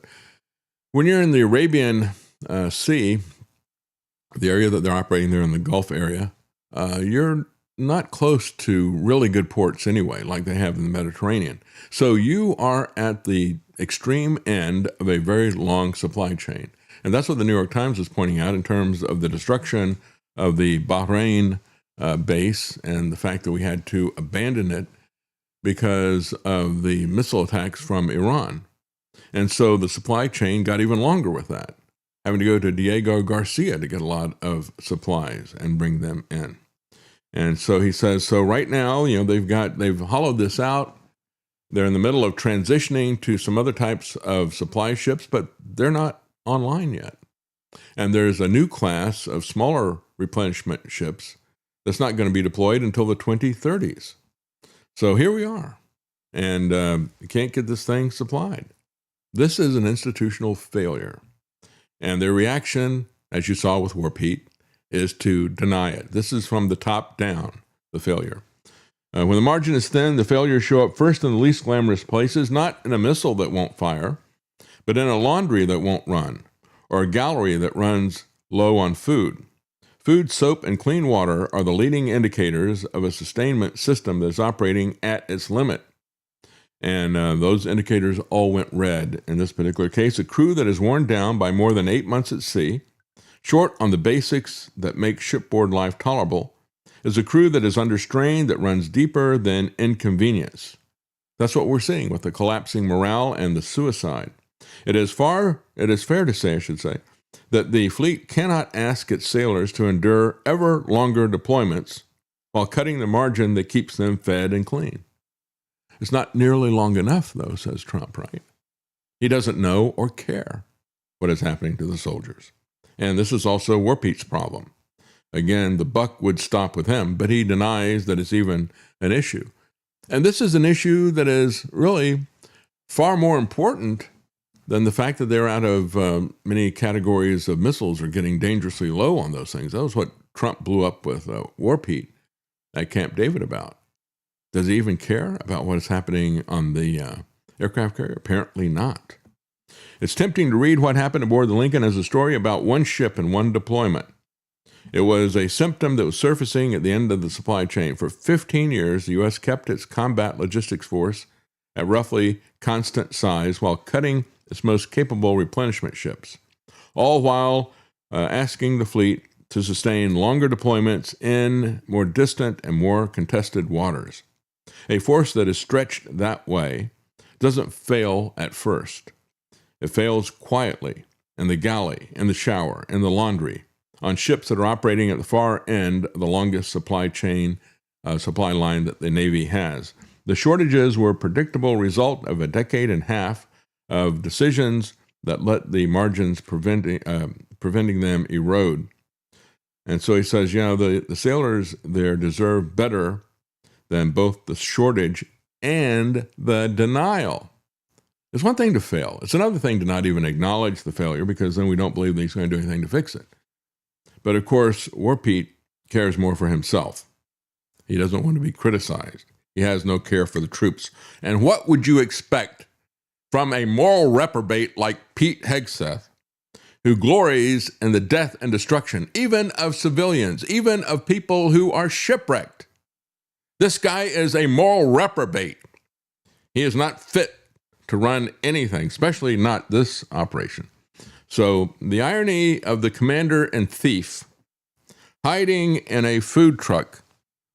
when you're in the Arabian Sea, the area that they're operating there in the Gulf area, you're not close to really good ports anyway, like they have in the Mediterranean. So you are at the extreme end of a very long supply chain. And that's what the New York Times is pointing out in terms of the destruction of the Bahrain base and the fact that we had to abandon it because of the missile attacks from Iran. And so the supply chain got even longer with that, having to go to Diego Garcia to get a lot of supplies and bring them in. And so he says, so right now, they've hollowed this out. They're in the middle of transitioning to some other types of supply ships, but they're not online yet. And there's a new class of smaller replenishment ships that's not going to be deployed until the 2030s. So here we are, and you can't get this thing supplied. This is an institutional failure. And their reaction, as you saw with War Pete, is to deny it. This is from the top down, the failure. When the margin is thin, the failures show up first in the least glamorous places, not in a missile that won't fire, but in a laundry that won't run, or a gallery that runs low on food. Food, soap, and clean water are the leading indicators of a sustainment system that is operating at its limit. And those indicators all went red. In this particular case, a crew that is worn down by more than 8 months at sea, short on the basics that make shipboard life tolerable, is a crew that is under strain that runs deeper than inconvenience. That's what we're seeing with the collapsing morale and the suicide. It is fair to say, that the fleet cannot ask its sailors to endure ever longer deployments while cutting the margin that keeps them fed and clean. It's not nearly long enough, though, says Trump, right? He doesn't know or care what is happening to the soldiers. And this is also War Pete's problem. Again, the buck would stop with him, but he denies that it's even an issue. And this is an issue that is really far more important than the fact that they're out of many categories of missiles are getting dangerously low on those things. That was what Trump blew up with War Pete at Camp David about. Does he even care about what is happening on the aircraft carrier? Apparently not. It's tempting to read what happened aboard the Lincoln as a story about one ship and one deployment. It was a symptom that was surfacing at the end of the supply chain. For 15 years, the U.S. kept its combat logistics force at roughly constant size while cutting its most capable replenishment ships, all while asking the fleet to sustain longer deployments in more distant and more contested waters. A force that is stretched that way doesn't fail at first. It fails quietly in the galley, in the shower, in the laundry, on ships that are operating at the far end of the longest supply line that the Navy has. The shortages were a predictable result of a decade and a half of decisions that let the margins preventing them erode. And so he says, the sailors there deserve better than both the shortage and the denial. It's one thing to fail. It's another thing to not even acknowledge the failure, because then we don't believe that he's going to do anything to fix it. But of course, War Pete cares more for himself. He doesn't want to be criticized. He has no care for the troops. And what would you expect from a moral reprobate like Pete Hegseth, who glories in the death and destruction, even of civilians, even of people who are shipwrecked? This guy is a moral reprobate. He is not fit to run anything, especially not this operation. So the irony of the commander and thief hiding in a food truck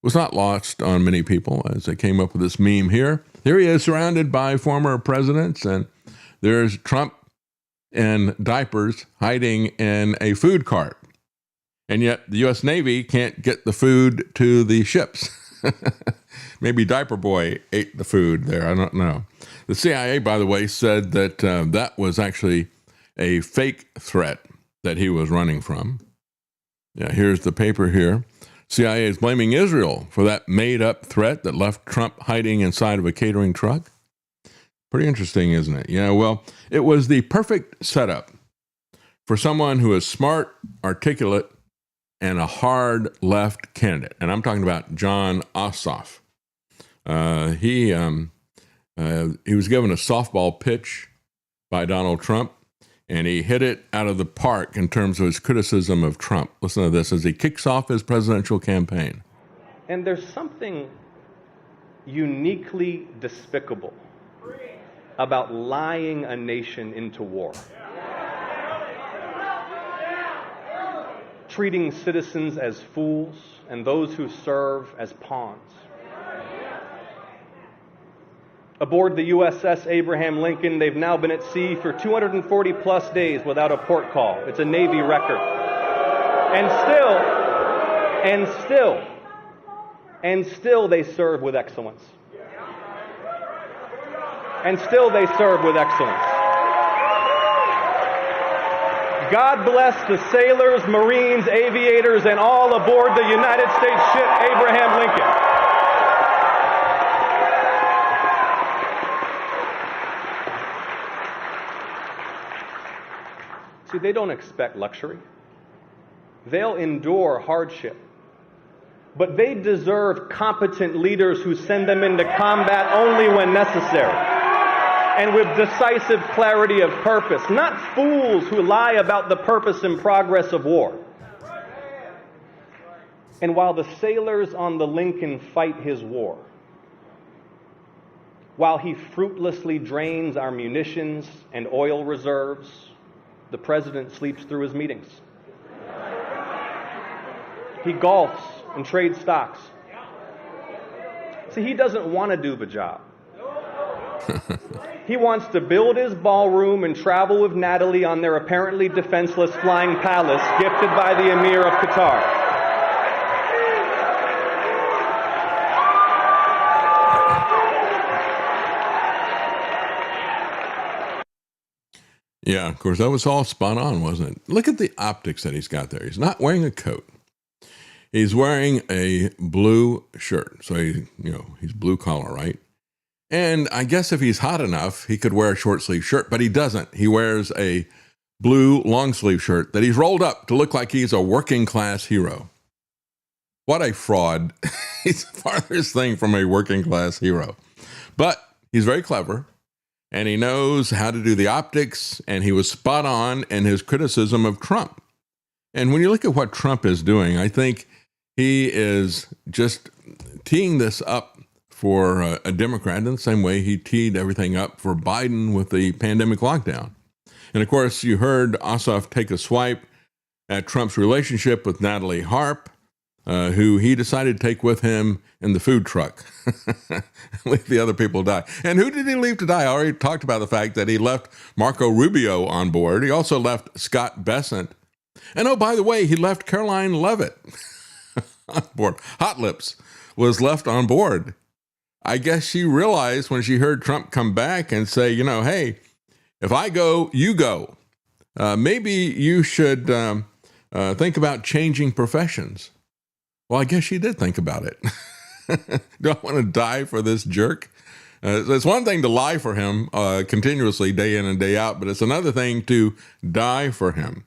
was not lost on many people as they came up with this meme here. Here he is surrounded by former presidents, and there's Trump in diapers hiding in a food cart. And yet the U.S. Navy can't get the food to the ships. Maybe Diaper Boy ate the food there. I don't know. The CIA, by the way, said that that was actually a fake threat that he was running from. Yeah, here's the paper here. CIA is blaming Israel for that made-up threat that left Trump hiding inside of a catering truck. Pretty interesting, isn't it? Yeah, well, it was the perfect setup for someone who is smart, articulate, and a hard left candidate. And I'm talking about Jon Ossoff. He was given a softball pitch by Donald Trump, and he hit it out of the park in terms of his criticism of Trump. Listen to this as he kicks off his presidential campaign. And there's something uniquely despicable about lying a nation into war. Treating citizens as fools and those who serve as pawns. Aboard the USS Abraham Lincoln, they've now been at sea for 240 plus days without a port call. It's a Navy record. And still they serve with excellence. And still they serve with excellence. God bless the sailors, Marines, aviators, and all aboard the United States ship Abraham Lincoln. See, they don't expect luxury. They'll endure hardship. But they deserve competent leaders who send them into combat only when necessary, and with decisive clarity of purpose, not fools who lie about the purpose and progress of war. And while the sailors on the Lincoln fight his war, while he fruitlessly drains our munitions and oil reserves, the president sleeps through his meetings. He golfs and trades stocks. See, he doesn't want to do the job. He wants to build his ballroom and travel with Natalie on their apparently defenseless flying palace gifted by the Emir of Qatar. Yeah, of course, that was all spot on, wasn't it? Look at the optics that he's got there. He's not wearing a coat. He's wearing a blue shirt. So, he's blue collar, right? And I guess if he's hot enough, he could wear a short sleeve shirt, but he doesn't. He wears a blue long sleeve shirt that he's rolled up to look like he's a working class hero. What a fraud. He's the farthest thing from a working class hero. But he's very clever, and he knows how to do the optics, and he was spot on in his criticism of Trump. And when you look at what Trump is doing, I think he is just teeing this up for a Democrat in the same way he teed everything up for Biden with the pandemic lockdown. And of course, you heard Ossoff take a swipe at Trump's relationship with Natalie Harp, who he decided to take with him in the food truck. Leave the other people die. And who did he leave to die? I already talked about the fact that he left Marco Rubio on board. He also left Scott Bessent. And oh, by the way, he left Caroline Leavitt on board. Hot Lips was left on board. I guess she realized when she heard Trump come back and say, hey, if I go, you go. Maybe you should think about changing professions. Well, I guess she did think about it. Do I want to die for this jerk? It's one thing to lie for him continuously, day in and day out, but it's another thing to die for him.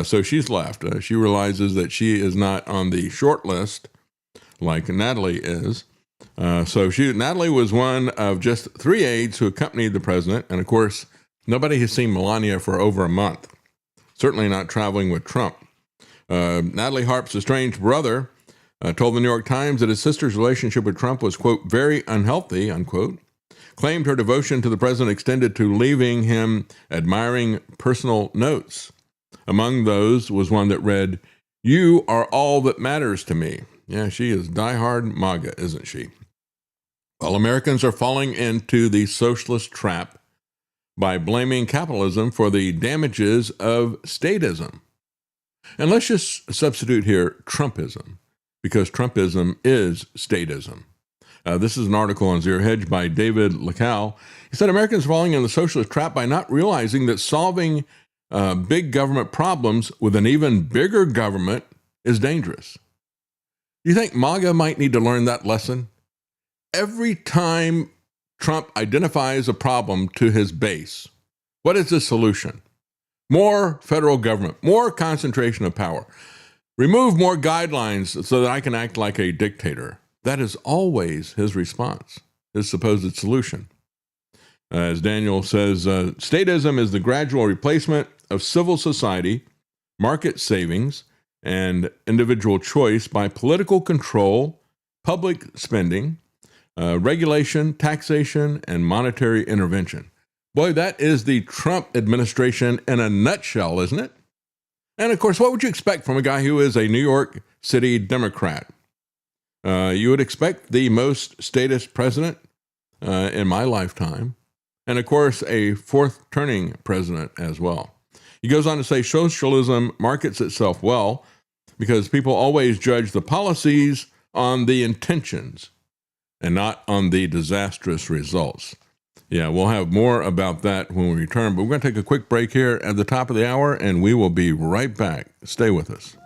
So she's left. She realizes that she is not on the short list like Natalie is. Natalie was one of just 3 aides who accompanied the president. And of course, nobody has seen Melania for over a month, certainly not traveling with Trump. Natalie Harp's estranged brother told the New York Times that his sister's relationship with Trump was, quote, very unhealthy, unquote. Claimed her devotion to the president extended to leaving him admiring personal notes. Among those was one that read, "You are all that matters to me." Yeah, she is diehard MAGA, isn't she? Well, Americans are falling into the socialist trap by blaming capitalism for the damages of statism. And let's just substitute here Trumpism, because Trumpism is statism. This is an article on Zero Hedge by David Lacal. He said Americans are falling in the socialist trap by not realizing that solving big government problems with an even bigger government is dangerous. You think MAGA might need to learn that lesson? Every time Trump identifies a problem to his base, what is the solution? More federal government, more concentration of power. Remove more guidelines so that I can act like a dictator. That is always his response, his supposed solution. As Daniel says, statism is the gradual replacement of civil society, market savings, and individual choice by political control, public spending, regulation, taxation, and monetary intervention. Boy, that is the Trump administration in a nutshell, isn't it? And of course, what would you expect from a guy who is a New York City Democrat? You would expect the most statist president in my lifetime. And of course, a fourth turning president as well. He goes on to say socialism markets itself well because people always judge the policies on the intentions and not on the disastrous results. Yeah, we'll have more about that when we return, but we're going to take a quick break here at the top of the hour, and we will be right back. Stay with us.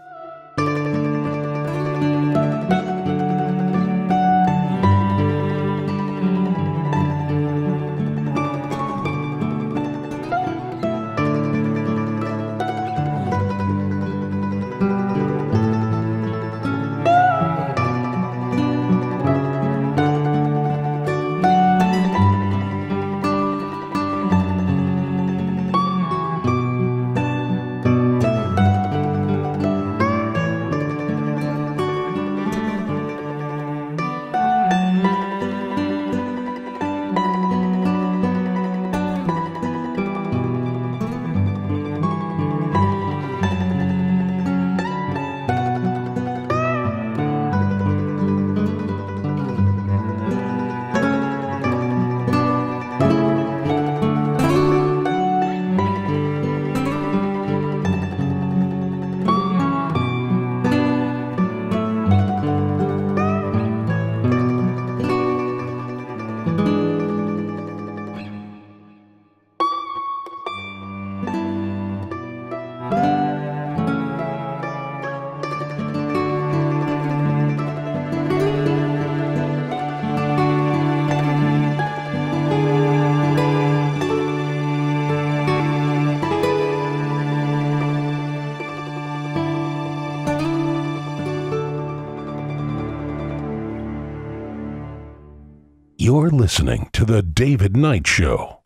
You're listening to The David Knight Show.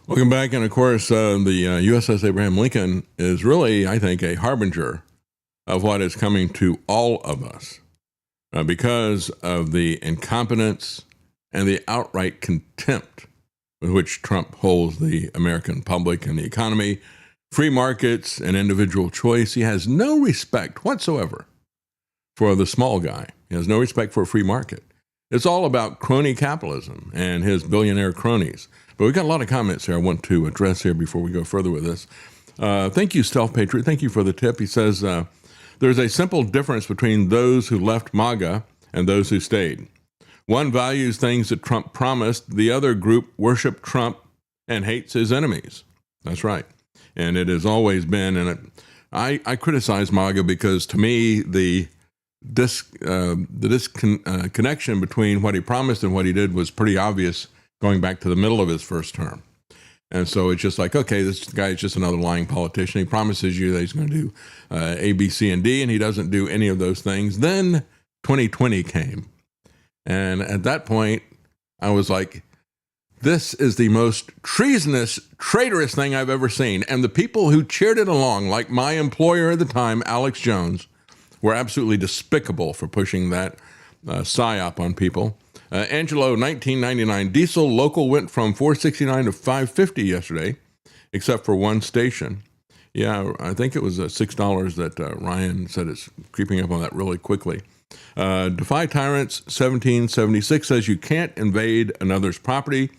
Welcome back. And of course, the USS Abraham Lincoln is really, I think, a harbinger of what is coming to all of us because of the incompetence and the outright contempt with which Trump holds the American public and the economy free markets and individual choice. He has no respect whatsoever for the small guy. He has no respect for a free market. It's all about crony capitalism and his billionaire cronies. But we've got a lot of comments here I want to address here before we go further with this. Thank you, Stealth Patriot. Thank you for the tip. He says, there's a simple difference between those who left MAGA and those who stayed. One values things that Trump promised. The other group worshiped Trump and hates his enemies. That's right. And it has always been, and I criticize MAGA because to me, the disconnection between what he promised and what he did was pretty obvious going back to the middle of his first term. And so it's just like, okay, this guy is just another lying politician. He promises you that he's going to do A, B, C, and D, and he doesn't do any of those things. Then 2020 came. And at that point, I was like, this is the most treasonous, traitorous thing I've ever seen. And the people who cheered it along, like my employer at the time, Alex Jones, were absolutely despicable for pushing that psyop on people. Angelo, 1999 diesel local went from $4.69 to $5.50 yesterday, except for one station. Yeah, I think it was $6 that Ryan said it's creeping up on that really quickly. Defy Tyrants, 1776 says you can't invade another's property,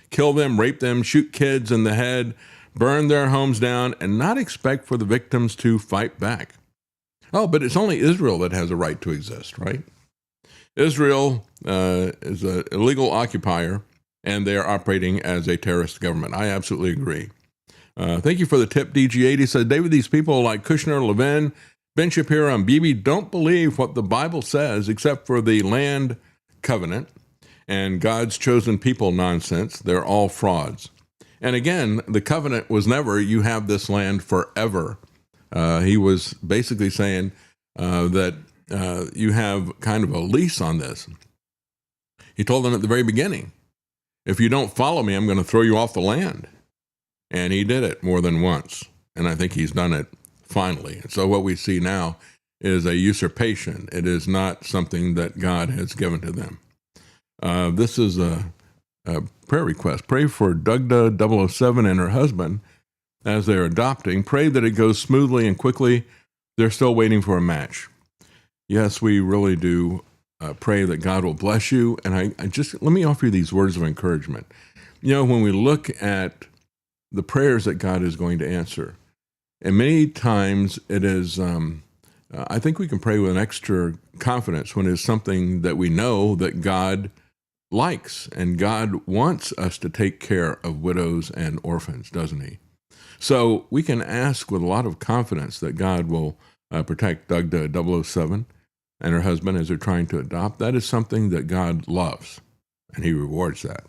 kill them, rape them, shoot kids in the head, burn their homes down, and not expect for the victims to fight back. Oh, but it's only Israel that has a right to exist, right? Israel is an illegal occupier, and they are operating as a terrorist government. I absolutely agree. Thank you for the tip, DG8. He said, David, these people like Kushner, Levin, Ben Shapiro, and Bibi don't believe what the Bible says except for the land covenant and God's chosen people nonsense. They're all frauds. And again, the covenant was never, you have this land forever. He was basically saying that you have kind of a lease on this. He told them at the very beginning, if you don't follow me, I'm going to throw you off the land. And he did it more than once. And I think he's done it finally. And so what we see now is a usurpation. It is not something that God has given to them. This is a prayer request. Pray for Dugda 007 and her husband as they're adopting. Pray that it goes smoothly and quickly. They're still waiting for a match. Yes, we really do pray that God will bless you. And I just, let me offer you these words of encouragement. You know, when we look at the prayers that God is going to answer, and many times it is, I think we can pray with an extra confidence when it's something that we know that God likes, and God wants us to take care of widows and orphans, doesn't he? So we can ask with a lot of confidence that God will protect Dugda 007 and her husband as they're trying to adopt. That is something that God loves, and he rewards that.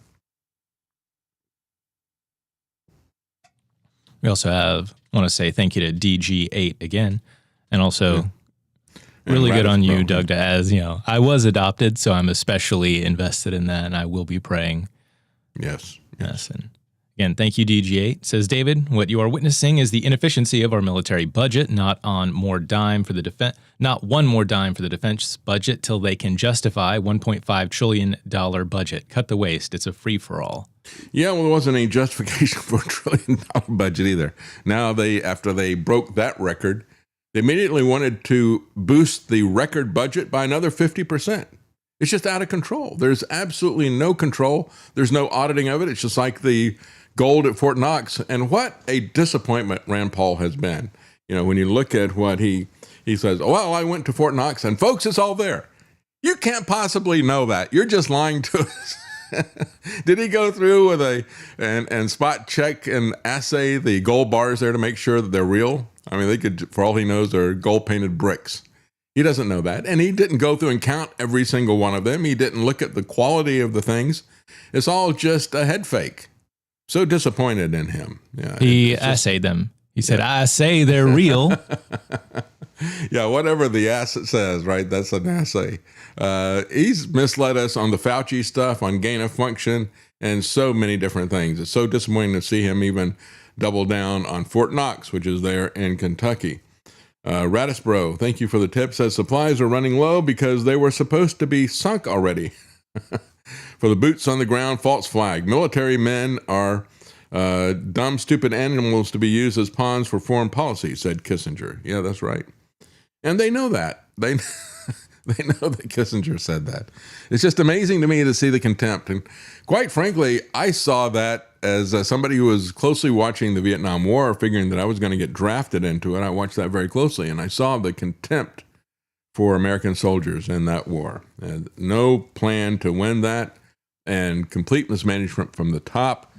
We also want to say thank you to DG8 again, and also really good on you, Doug, to as you know, I was adopted, so I'm especially invested in that, and I will be praying. Yes. And again, thank you, DG8. It says, David, what you are witnessing is the inefficiency of our military budget, not one more dime for the defense budget till they can justify $1.5 trillion budget. Cut the waste. It's a free-for-all. Yeah, well, there wasn't any justification for $1 trillion budget either. Now after they broke that record, they immediately wanted to boost the record budget by another 50%. It's just out of control. There's absolutely no control. There's no auditing of it. It's just like the gold at Fort Knox. And what a disappointment Rand Paul has been. You know, when you look at what he says, oh, well, I went to Fort Knox and folks, it's all there. You can't possibly know that. You're just lying to us. Did he go through with and spot check and assay the gold bars there to make sure that they're real? I mean, they could, for all he knows, they're gold painted bricks. He doesn't know that. And he didn't go through and count every single one of them. He didn't look at the quality of the things. It's all just a head fake. So disappointed in him. Yeah, he assayed them. He said, I say they're real. Yeah, whatever the asset says, right? That's an assay. He's misled us on the Fauci stuff, on gain of function, and so many different things. It's so disappointing to see him even double down on Fort Knox, which is there in Kentucky. Radisbro, thank you for the tip, says supplies are running low because they were supposed to be sunk already. For the boots on the ground, false flag. Military men are Dumb, stupid animals to be used as pawns for foreign policy, said Kissinger. Yeah, that's right. And they know that. They know that Kissinger said that. It's just amazing to me to see the contempt. And quite frankly, I saw that as somebody who was closely watching the Vietnam War, figuring that I was going to get drafted into it. I watched that very closely, and I saw the contempt for American soldiers in that war. And no plan to win that, and complete mismanagement from the top.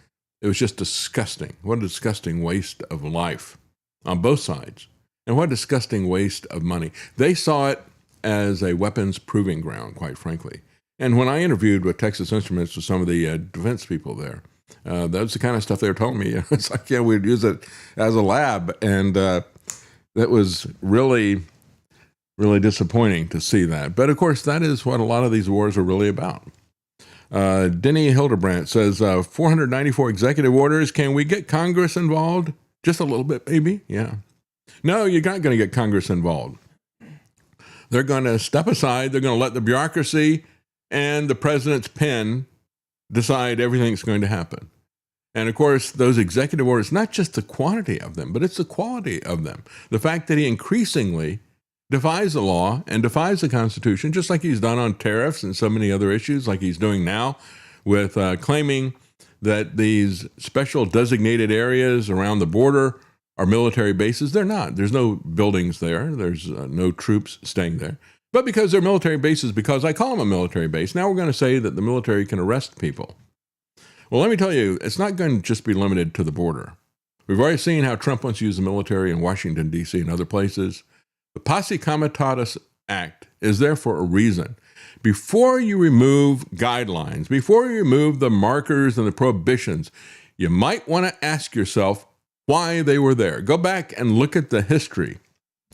It was just disgusting. What a disgusting waste of life on both sides. And what a disgusting waste of money. They saw it as a weapons proving ground, quite frankly. And when I interviewed with Texas Instruments with some of the defense people there, that was the kind of stuff they were telling me. It's like, yeah, we'd use it as a lab. And that was really, really disappointing to see that. But of course, that is what a lot of these wars are really about. Denny Hildebrandt says, 494 executive orders. Can we get Congress involved? Just a little bit, maybe. Yeah. No, you're not going to get Congress involved. They're going to step aside. They're going to let the bureaucracy and the president's pen decide everything that's going to happen. And of course, those executive orders, not just the quantity of them, but it's the quality of them. The fact that he increasingly defies the law and defies the Constitution, just like he's done on tariffs and so many other issues, like he's doing now with claiming that these special designated areas around the border are military bases. They're not. There's no buildings there. There's no troops staying there. But because they're military bases, because I call them a military base, now we're going to say that the military can arrest people. Well, let me tell you, it's not going to just be limited to the border. We've already seen how Trump wants to use the military in Washington, D.C. and other places. The Posse Comitatus Act is there for a reason. Before you remove guidelines, before you remove the markers and the prohibitions, you might want to ask yourself why they were there. Go back and look at the history,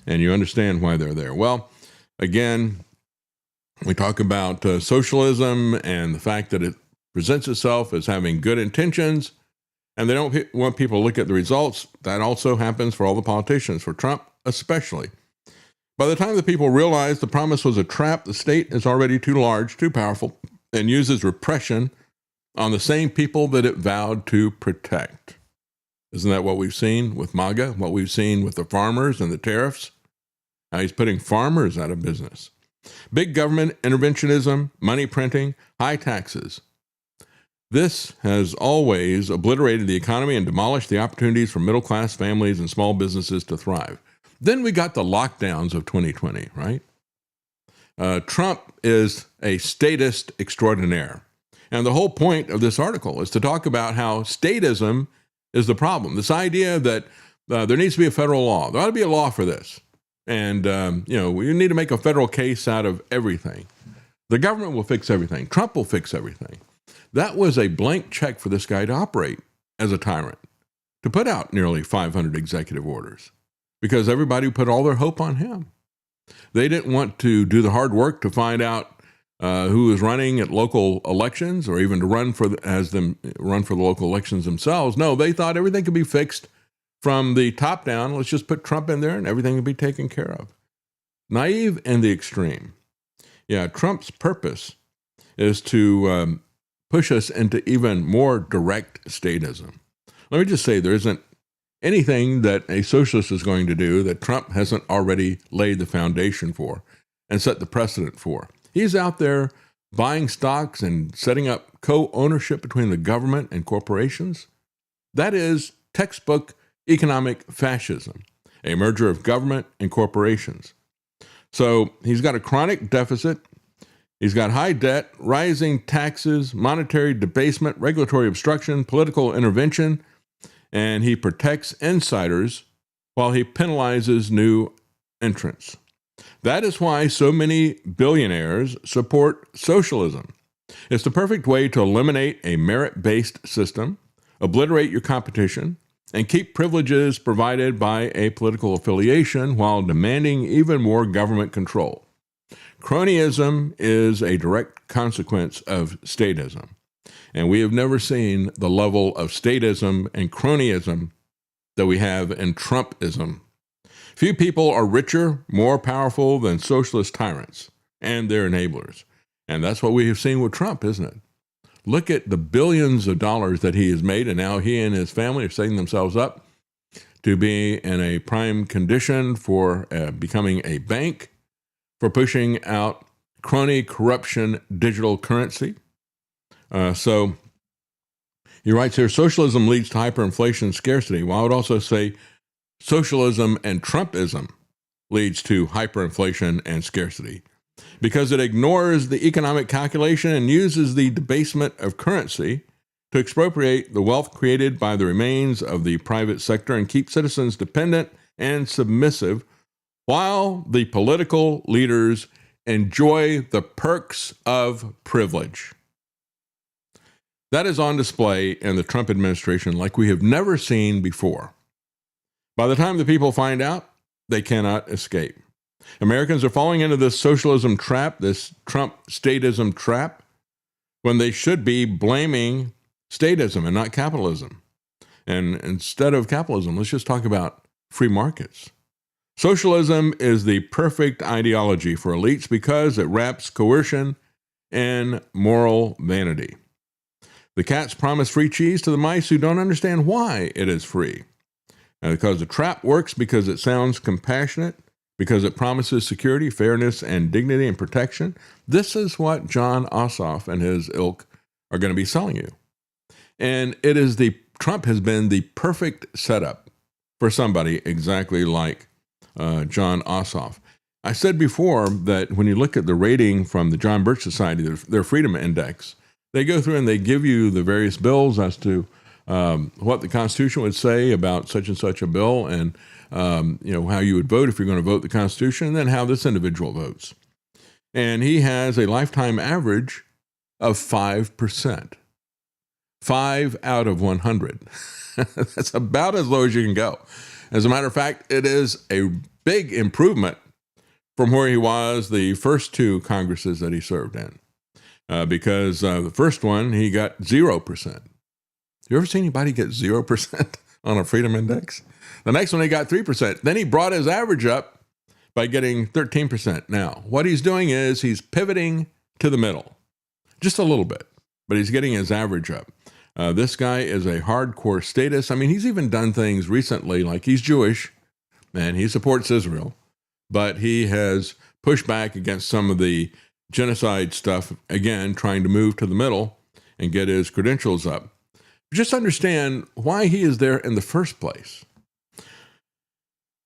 and you understand why they're there. Well, again, we talk about socialism and the fact that it presents itself as having good intentions, and they don't want people to look at the results. That also happens for all the politicians, for Trump especially. By the time the people realize the promise was a trap, the state is already too large, too powerful, and uses repression on the same people that it vowed to protect. Isn't that what we've seen with MAGA, what we've seen with the farmers and the tariffs? Now he's putting farmers out of business. Big government interventionism, money printing, high taxes. This has always obliterated the economy and demolished the opportunities for middle-class families and small businesses to thrive. Then we got the lockdowns of 2020, right? Trump is a statist extraordinaire. And the whole point of this article is to talk about how statism is the problem. This idea that there needs to be a federal law. There ought to be a law for this. And, we need to make a federal case out of everything. The government will fix everything. Trump will fix everything. That was a blank check for this guy to operate as a tyrant, to put out nearly 500 executive orders, because everybody put all their hope on him. They didn't want to do the hard work to find out who was running at local elections, or even to run for the local elections themselves. No, they thought everything could be fixed from the top down. Let's just put Trump in there and everything will be taken care of. Naive in the extreme. Yeah, Trump's purpose is to push us into even more direct statism. Let me just say, there isn't anything that a socialist is going to do that Trump hasn't already laid the foundation for and set the precedent for. He's out there buying stocks and setting up co-ownership between the government and corporations. That is textbook economic fascism, a merger of government and corporations. So he's got a chronic deficit. He's got high debt, rising taxes, monetary debasement, regulatory obstruction, political intervention, and he protects insiders while he penalizes new entrants. That is why so many billionaires support socialism. It's the perfect way to eliminate a merit-based system, obliterate your competition, and keep privileges provided by a political affiliation while demanding even more government control. Cronyism is a direct consequence of statism, and we have never seen the level of statism and cronyism that we have in Trumpism. Few people are richer, more powerful than socialist tyrants and their enablers. And that's what we have seen with Trump, isn't it? Look at the billions of dollars that he has made, and now he and his family are setting themselves up to be in a prime condition for becoming a bank, for pushing out crony corruption digital currency. So he writes here, socialism leads to hyperinflation and scarcity. Well, I would also say socialism and Trumpism leads to hyperinflation and scarcity because it ignores the economic calculation and uses the debasement of currency to expropriate the wealth created by the remains of the private sector and keep citizens dependent and submissive while the political leaders enjoy the perks of privilege. That is on display in the Trump administration like we have never seen before. By the time the people find out, they cannot escape. Americans are falling into this socialism trap, this Trump statism trap, when they should be blaming statism and not capitalism. And instead of capitalism, let's just talk about free markets. Socialism is the perfect ideology for elites because it wraps coercion in moral vanity. The cats promise free cheese to the mice who don't understand why it is free. And because the trap works because it sounds compassionate, because it promises security, fairness, and dignity and protection. This is what Jon Ossoff and his ilk are going to be selling you. And Trump has been the perfect setup for somebody exactly like Jon Ossoff. I said before that when you look at the rating from the John Birch Society, their Freedom Index, they go through and they give you the various bills as to what the Constitution would say about such and such a bill, and how you would vote if you're going to vote the Constitution, and then how this individual votes. And he has a lifetime average of 5%. 5 out of 100. That's about as low as you can go. As a matter of fact, it is a big improvement from where he was the first two Congresses that he served in. Because the first one, he got 0%. You ever seen anybody get 0% on a Freedom Index? The next one, he got 3%. Then he brought his average up by getting 13%. Now, what he's doing is he's pivoting to the middle, just a little bit, but he's getting his average up. This guy is a hardcore statist. I mean, he's even done things recently, like he's Jewish and he supports Israel, but he has pushed back against some of the genocide stuff, again, trying to move to the middle and get his credentials up. Just understand why he is there in the first place.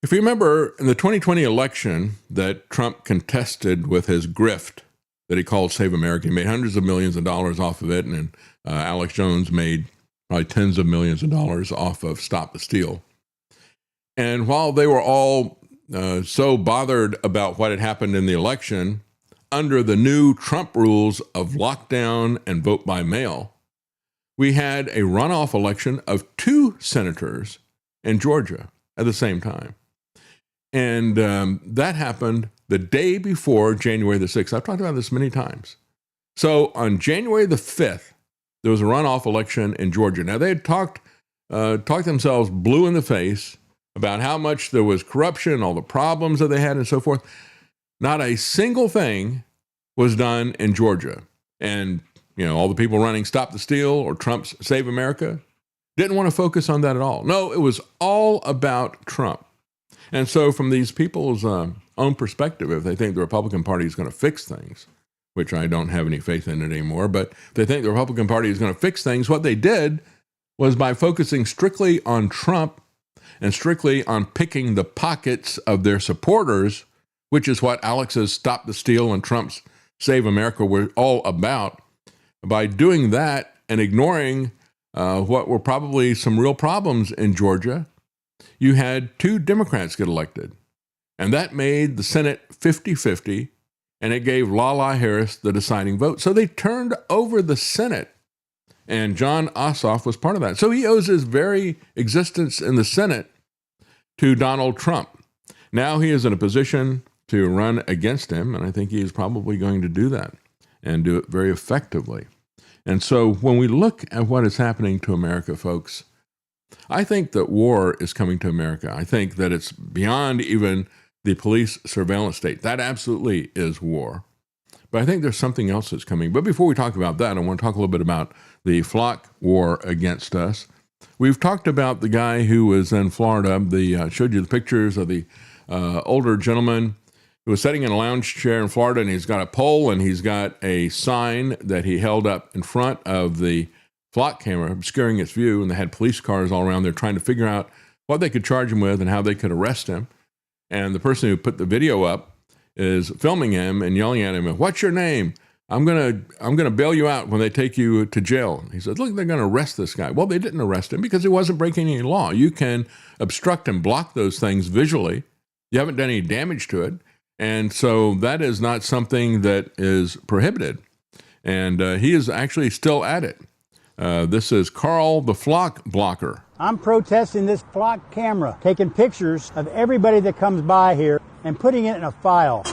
If you remember in the 2020 election that Trump contested with his grift that he called Save America, he made hundreds of millions of dollars off of it, and Alex Jones made probably tens of millions of dollars off of Stop the Steal. And while they were all so bothered about what had happened in the election, under the new Trump rules of lockdown and vote by mail, we had a runoff election of 2 senators in Georgia at the same time. And that happened the day before January the 6th. I've talked about this many times. So on January the 5th, there was a runoff election in Georgia. Now, they had talked themselves blue in the face about how much there was corruption, all the problems that they had, and so forth. Not a single thing was done in Georgia. And all the people running Stop the Steal or Trump's Save America didn't want to focus on that at all. No, it was all about Trump. And so from these people's own perspective, if they think the Republican Party is going to fix things, which I don't have any faith in it anymore, but if they think the Republican Party is going to fix things, what they did was by focusing strictly on Trump and strictly on picking the pockets of their supporters, which is what Alex's Stop the Steal and Trump's Save America were all about. By doing that and ignoring what were probably some real problems in Georgia, you had 2 Democrats get elected. And that made the Senate 50-50, and it gave Lala Harris the deciding vote. So they turned over the Senate, and Jon Ossoff was part of that. So he owes his very existence in the Senate to Donald Trump. Now he is in a position to run against him, and I think he is probably going to do that and do it very effectively. And so when we look at what is happening to America, folks, I think that war is coming to America. I think that it's beyond even the police surveillance state. That absolutely is war. But I think there's something else that's coming. But before we talk about that, I want to talk a little bit about the flock war against us. We've talked about the guy who was in Florida. Showed you the pictures of the older gentleman who was sitting in a lounge chair in Florida, and he's got a pole and he's got a sign that he held up in front of the flock camera, obscuring its view, and they had police cars all around there trying to figure out what they could charge him with and how they could arrest him. And the person who put the video up is filming him and yelling at him, "What's your name? I'm gonna bail you out when they take you to jail." He said, "Look, they're gonna arrest this guy." Well, they didn't arrest him because he wasn't breaking any law. You can obstruct and block those things visually. You haven't done any damage to it. And so that is not something that is prohibited. And he is actually still at it. This is Carl the Flock Blocker. I'm protesting this flock camera, taking pictures of everybody that comes by here and putting it in a file.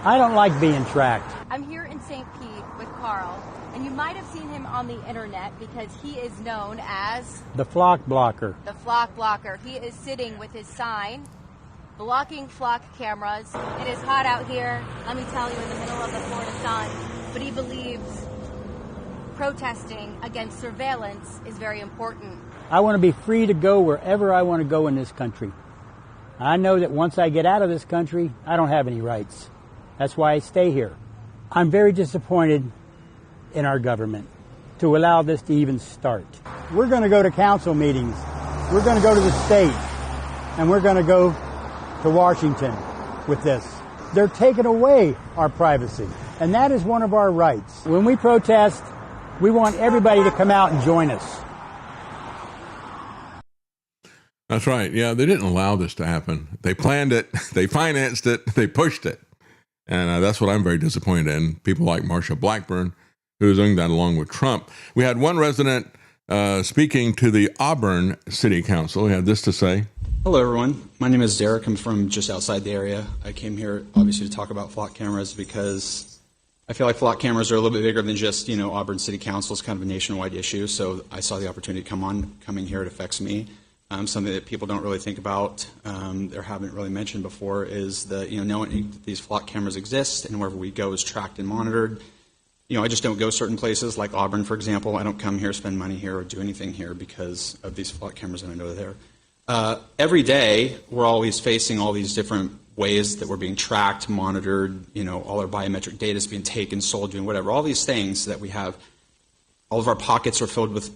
I don't like being tracked. I'm here in St. Pete with Carl, and you might have seen him on the internet because he is known as The Flock Blocker. the Flock Blocker. He is sitting with his sign, blocking flock cameras. It is hot out here, let me tell you, in the middle of the Florida sun, but he believes protesting against surveillance is very important. I want to be free to go wherever I want to go in this country. I know that once I get out of this country, I don't have any rights. That's why I stay here. I'm very disappointed in our government to allow this to even start. We're going to go to council meetings. We're going to go to the state. And we're going to go to Washington with this. They're taking away our privacy. And that is one of our rights. When we protest, we want everybody to come out and join us. That's right. Yeah, they didn't allow this to happen. They planned it, they financed it, they pushed it. And that's what I'm very disappointed in. People like Marsha Blackburn, who's doing that along with Trump. We had one resident speaking to the Auburn City Council. He had this to say. Hello, everyone. My name is Derek. I'm from just outside the area. I came here, obviously, to talk about flock cameras because I feel like flock cameras are a little bit bigger than just, Auburn City Council. It's kind of a nationwide issue. So I saw the opportunity to coming here. It affects me. Something that people don't really think about, or haven't really mentioned before, is that knowing that these flock cameras exist and wherever we go is tracked and monitored. I just don't go certain places like Auburn, for example. I don't come here, spend money here, or do anything here because of these flock cameras, and I know they're there. Every day, we're always facing all these different ways that we're being tracked, monitored. All our biometric data is being taken, sold, doing whatever. All these things that we have. All of our pockets are filled with,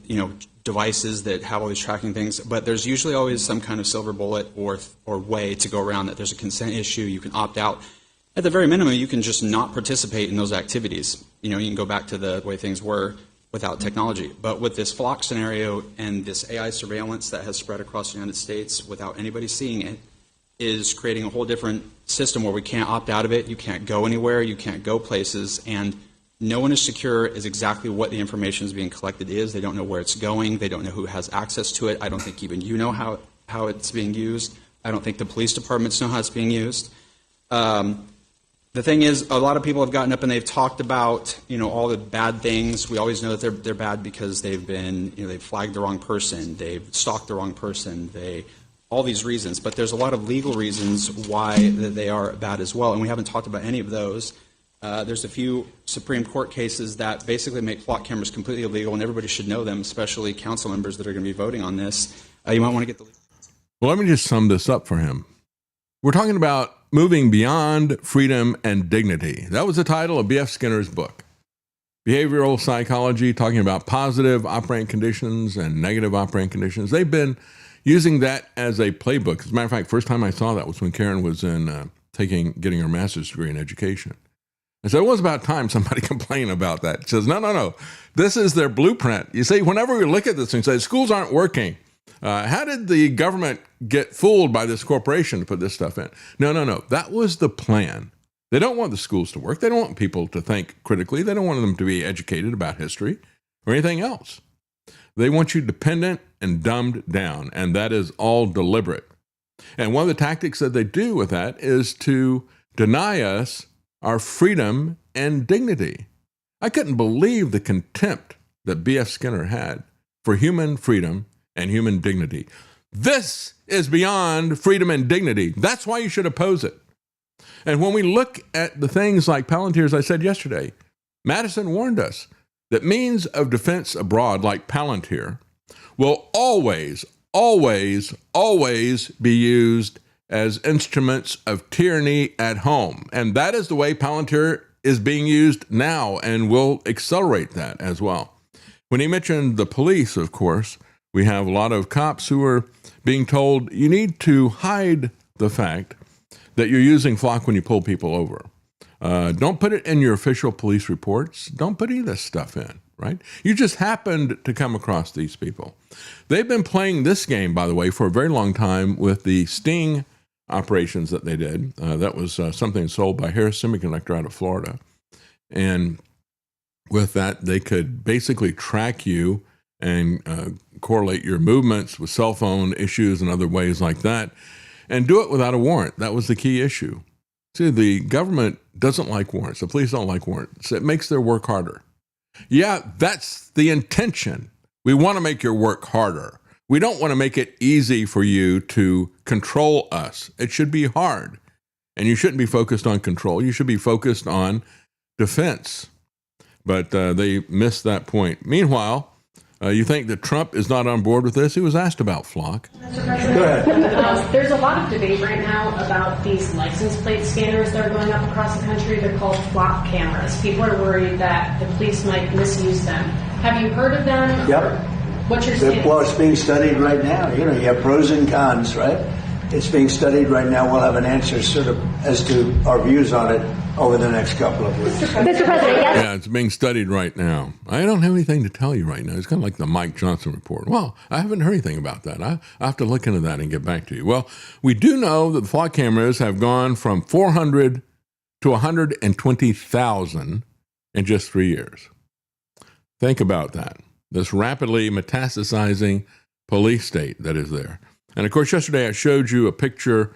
devices that have all these tracking things, but there's usually always some kind of silver bullet or way to go around that. There's a consent issue. You can opt out. At the very minimum, you can just not participate in those activities. You can go back to the way things were without technology. But with this flock scenario and this AI surveillance that has spread across the United States without anybody seeing it is creating a whole different system where we can't opt out of it. You can't go anywhere. You can't go places. And no one is secure as exactly what the information is being collected is. They don't know where it's going. They don't know who has access to it. I don't think even you know how it's being used. I don't think the police departments know how it's being used. The thing is, a lot of people have gotten up and they've talked about, all the bad things. We always know that they're bad because they've been, they've flagged the wrong person, they've stalked the wrong person, all these reasons. But there's a lot of legal reasons why they are bad as well, and we haven't talked about any of those. There's a few Supreme Court cases that basically make flock cameras completely illegal, and everybody should know them, especially council members that are going to be voting on this. You might want to get the. Well, let me just sum this up for him. We're talking about moving beyond freedom and dignity. That was the title of B.F. Skinner's book. Behavioral psychology, talking about positive operating conditions and negative operating conditions. They've been using that as a playbook. As a matter of fact, first time I saw that was when Karen was getting her master's degree in education. And so it was about time somebody complained about that. She says, no. This is their blueprint. You see, whenever we look at this and say, schools aren't working, how did the government get fooled by this corporation to put this stuff in? No. That was the plan. They don't want the schools to work. They don't want people to think critically. They don't want them to be educated about history or anything else. They want you dependent and dumbed down, and that is all deliberate. And one of the tactics that they do with that is to deny us our freedom and dignity. I couldn't believe the contempt that B.F. Skinner had for human freedom and human dignity. This is beyond freedom and dignity. That's why you should oppose it. And when we look at the things like Palantir, as I said yesterday, Madison warned us that means of defense abroad like Palantir will always, always, always be used as instruments of tyranny at home. And that is the way Palantir is being used now, and will accelerate that as well. When he mentioned the police, of course, we have a lot of cops who are being told you need to hide the fact that you're using Flock when you pull people over. Don't put it in your official police reports. Don't put any of this stuff in, right? You just happened to come across these people. They've been playing this game, by the way, for a very long time with the Sting operations that they did. That was something sold by Harris Semiconductor out of Florida. And with that, they could basically track you and correlate your movements with cell phone issues and other ways like that, and do it without a warrant. That was the key issue. See, the government doesn't like warrants. The police don't like warrants. It makes their work harder. Yeah, that's the intention. We want to make your work harder. We don't want to make it easy for you to control us. It should be hard. And you shouldn't be focused on control. You should be focused on defense. But they missed that point. Meanwhile, you think that Trump is not on board with this? He was asked about Flock. There's a lot of debate right now about these license plate scanners that are going up across the country. They're called Flock cameras. People are worried that the police might misuse them. Have you heard of them? Yep. What's your stance? Well, it's being studied right now. You have pros and cons, right? It's being studied right now. We'll have an answer sort of as to our views on it over the next couple of weeks. Mr. President, yes. Yeah, it's being studied right now. I don't have anything to tell you right now. It's kind of like the Mike Johnson report. Well, I haven't heard anything about that. I have to look into that and get back to you. Well, we do know that the Flock cameras have gone from 400 to 120,000 in just 3 years. Think about that. This rapidly metastasizing police state that is there. And of course, yesterday I showed you a picture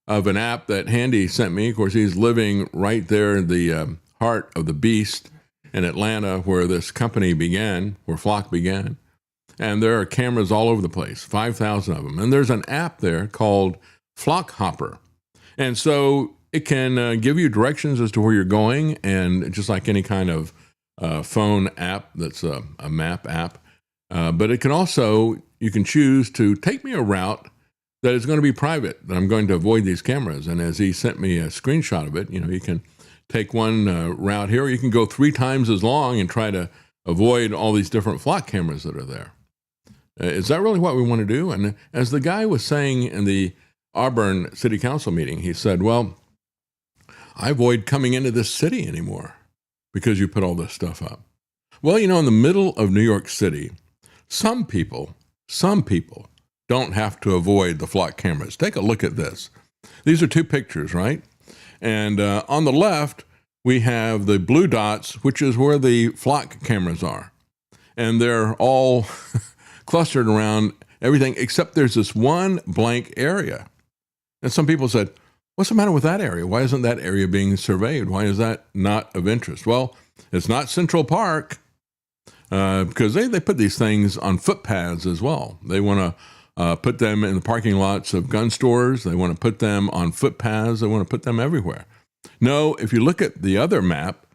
of an app that Handy sent me. Of course, he's living right there in the heart of the beast in Atlanta, where this company began, where Flock began. And there are cameras all over the place, 5,000 of them. And there's an app there called Flock Hopper. And so it can give you directions as to where you're going, and just like any kind of phone app that's a map app. But it can also, you can choose to take me a route that is going to be private, that I'm going to avoid these cameras. And as he sent me a screenshot of it, you can take one route here, or you can go 3 times as long and try to avoid all these different Flock cameras that are there. Is that really what we want to do? And as the guy was saying in the Auburn City Council meeting, he said, well, I avoid coming into this city anymore because you put all this stuff up. Well, in the middle of New York City, some people don't have to avoid the Flock cameras. Take a look at this. These are 2 pictures, right? And on the left, we have the blue dots, which is where the Flock cameras are. And they're all clustered around everything, except there's this one blank area. And some people said, what's the matter with that area? Why isn't that area being surveyed? Why is that not of interest? Well, it's not Central Park, because they put these things on footpaths as well. They want to put them in the parking lots of gun stores. They want to put them on footpaths. They want to put them everywhere. No, if you look at the other map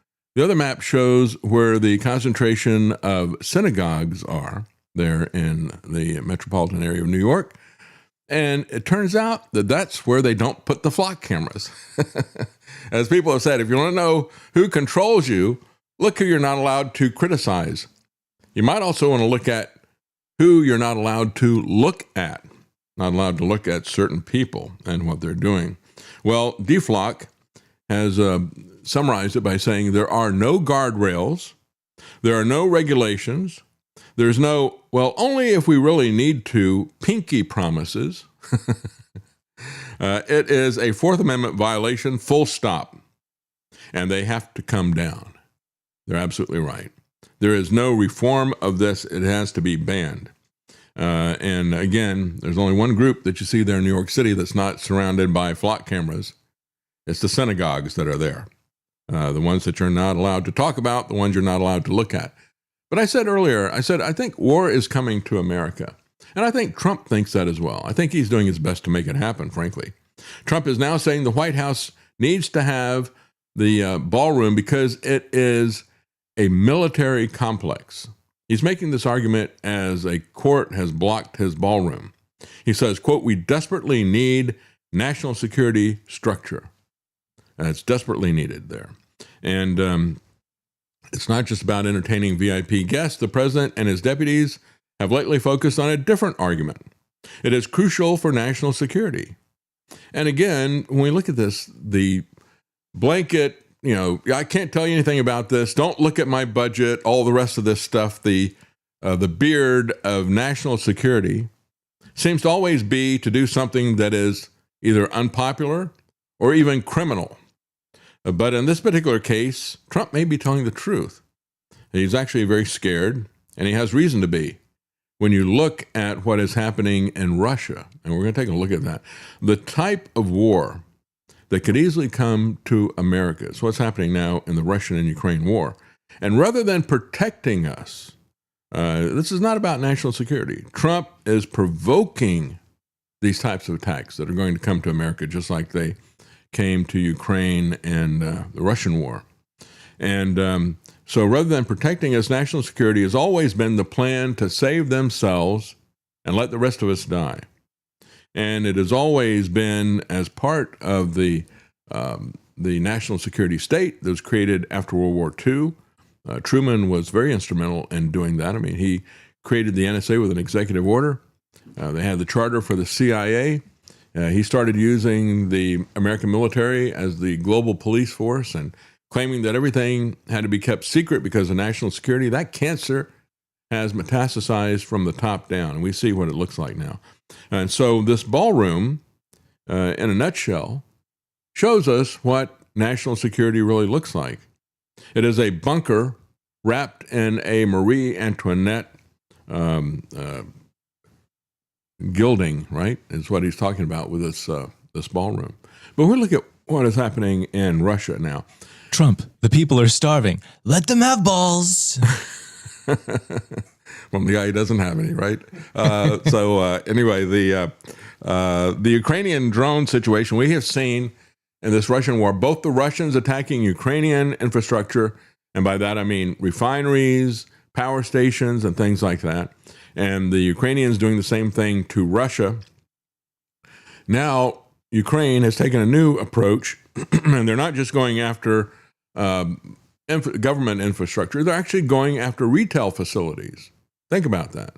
shows where the concentration of synagogues are there in the metropolitan area of New York. And it turns out that that's where they don't put the Flock cameras. As people have said, if you want to know who controls you, look who you're not allowed to criticize. You might also want to look at who you're not allowed to look at. Not allowed to look at certain people and what they're doing. Well, DFLOC has summarized it by saying there are no guardrails, there are no regulations, there's no, only if we really need to, pinky promises. It is a Fourth Amendment violation, full stop. And they have to come down. They're absolutely right. There is no reform of this. It has to be banned. And again, there's only one group that you see there in New York City that's not surrounded by Flock cameras. It's the synagogues that are there. The ones that you're not allowed to talk about, the ones you're not allowed to look at. But I said earlier, I think war is coming to America. And I think Trump thinks that as well. I think he's doing his best to make it happen, frankly. Trump is now saying the White House needs to have the ballroom because it is a military complex. He's making this argument as a court has blocked his ballroom. He says, quote, "We desperately need national security structure." It's desperately needed there. And it's not just about entertaining VIP guests. The president and his deputies have lately focused on a different argument. It is crucial for national security. And again, when we look at this, the blanket, I can't tell you anything about this. Don't look at my budget, all the rest of this stuff. The beard of national security seems to always be to do something that is either unpopular or even criminal. But in this particular case, Trump may be telling the truth. He's actually very scared, and he has reason to be. When you look at what is happening in Russia, and we're going to take a look at that, the type of war that could easily come to America is what's happening now in the Russian and Ukraine war. And rather than protecting us, this is not about national security. Trump is provoking these types of attacks that are going to come to America, just like they came to Ukraine and the Russian war. And so rather than protecting us, national security has always been the plan to save themselves and let the rest of us die. And it has always been as part of the national security state that was created after World War II. Truman was very instrumental in doing that. I mean, he created the NSA with an executive order. They had the charter for the CIA. He started using the American military as the global police force and claiming that everything had to be kept secret because of national security. That cancer has metastasized from the top down, and we see what it looks like now. And so this ballroom, in a nutshell, shows us what national security really looks like. It is a bunker wrapped in a Marie Antoinette gilding, right, is what he's talking about with this ballroom. But we look at what is happening in Russia now. Trump, the people are starving. Let them have balls. From the guy who doesn't have any, right? Anyway, the Ukrainian drone situation, we have seen in this Russian war, both the Russians attacking Ukrainian infrastructure, and by that I mean refineries, power stations, and things like that, and the Ukrainians doing the same thing to Russia. Now, Ukraine has taken a new approach, and they're not just going after government infrastructure, they're actually going after retail facilities. Think about that.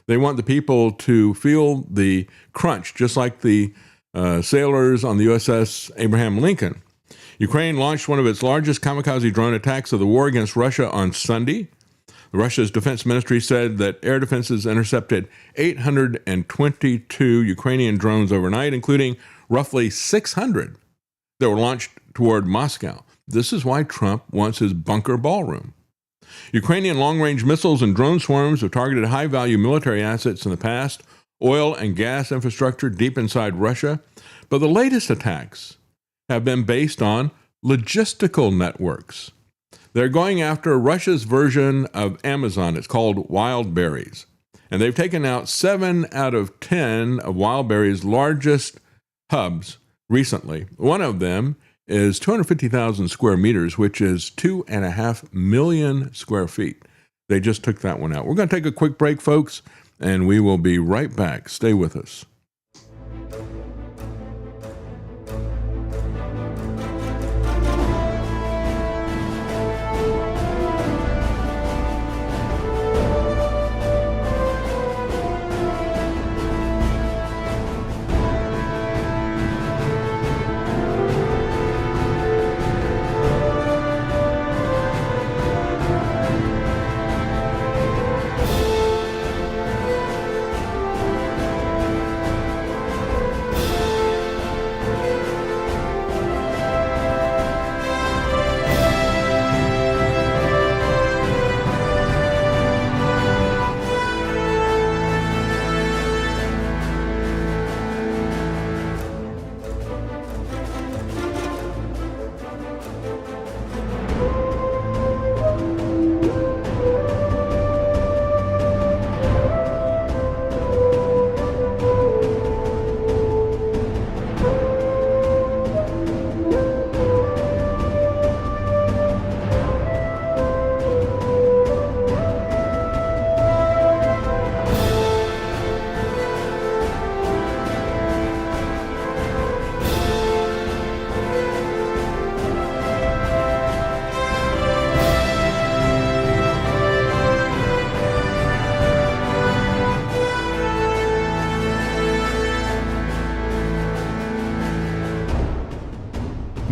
They want the people to feel the crunch, just like the sailors on the USS Abraham Lincoln. Ukraine launched one of its largest kamikaze drone attacks of the war against Russia on Sunday. Russia's defense ministry said that air defenses intercepted 822 Ukrainian drones overnight, including roughly 600 that were launched toward Moscow. This is why Trump wants his bunker ballroom. Ukrainian long-range missiles and drone swarms have targeted high-value military assets in the past, oil and gas infrastructure deep inside Russia. But the latest attacks have been based on logistical networks. They're going after Russia's version of Amazon. It's called Wildberries. And they've taken out 7 out of 10 of Wildberries' largest hubs recently. One of them is 250,000 square meters, which is 2.5 million square feet. They just took that one out. We're going to take a quick break, folks, and we will be right back. Stay with us.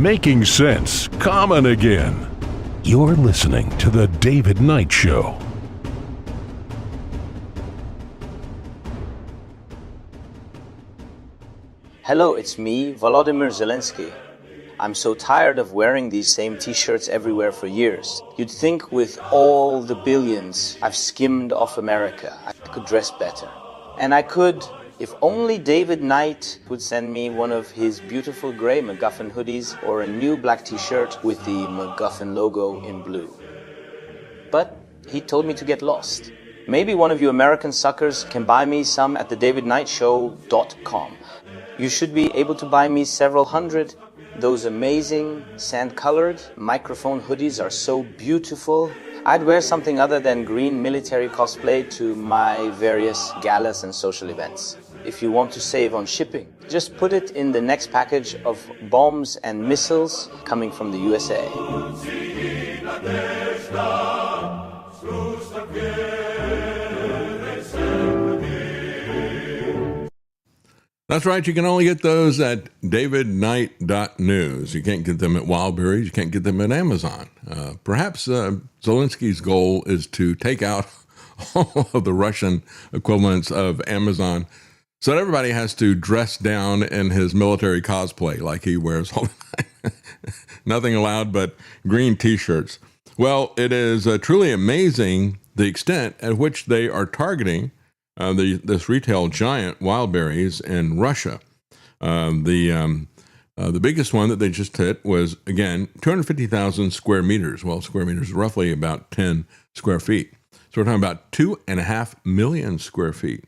making sense common again. You're listening to The David Knight Show. Hello, it's me, Volodymyr Zelensky. I'm so tired of wearing these same t-shirts everywhere for years. You'd think with all the billions I've skimmed off America, I could dress better. And I could, if only David Knight would send me one of his beautiful gray MacGuffin hoodies or a new black t-shirt with the MacGuffin logo in blue. But he told me to get lost. Maybe one of you American suckers can buy me some at thedavidknightshow.com. You should be able to buy me several hundred. Those amazing sand-colored microphone hoodies are so beautiful. I'd wear something other than green military cosplay to my various galas and social events. If you want to save on shipping, just put it in the next package of bombs and missiles coming from the USA. That's right. You can only get those at davidknight.news. You can't get them at Wildberries. You can't get them at Amazon. Perhaps Zelensky's goal is to take out all of the Russian equivalents of Amazon so that everybody has to dress down in his military cosplay like he wears all the time. Nothing allowed but green T-shirts. Well, it is truly amazing the extent at which they are targeting this retail giant, Wildberries, in Russia. The biggest one that they just hit was, again, 250,000 square meters. Well, square meters is roughly about 10 square feet. So we're talking about 2.5 million square feet.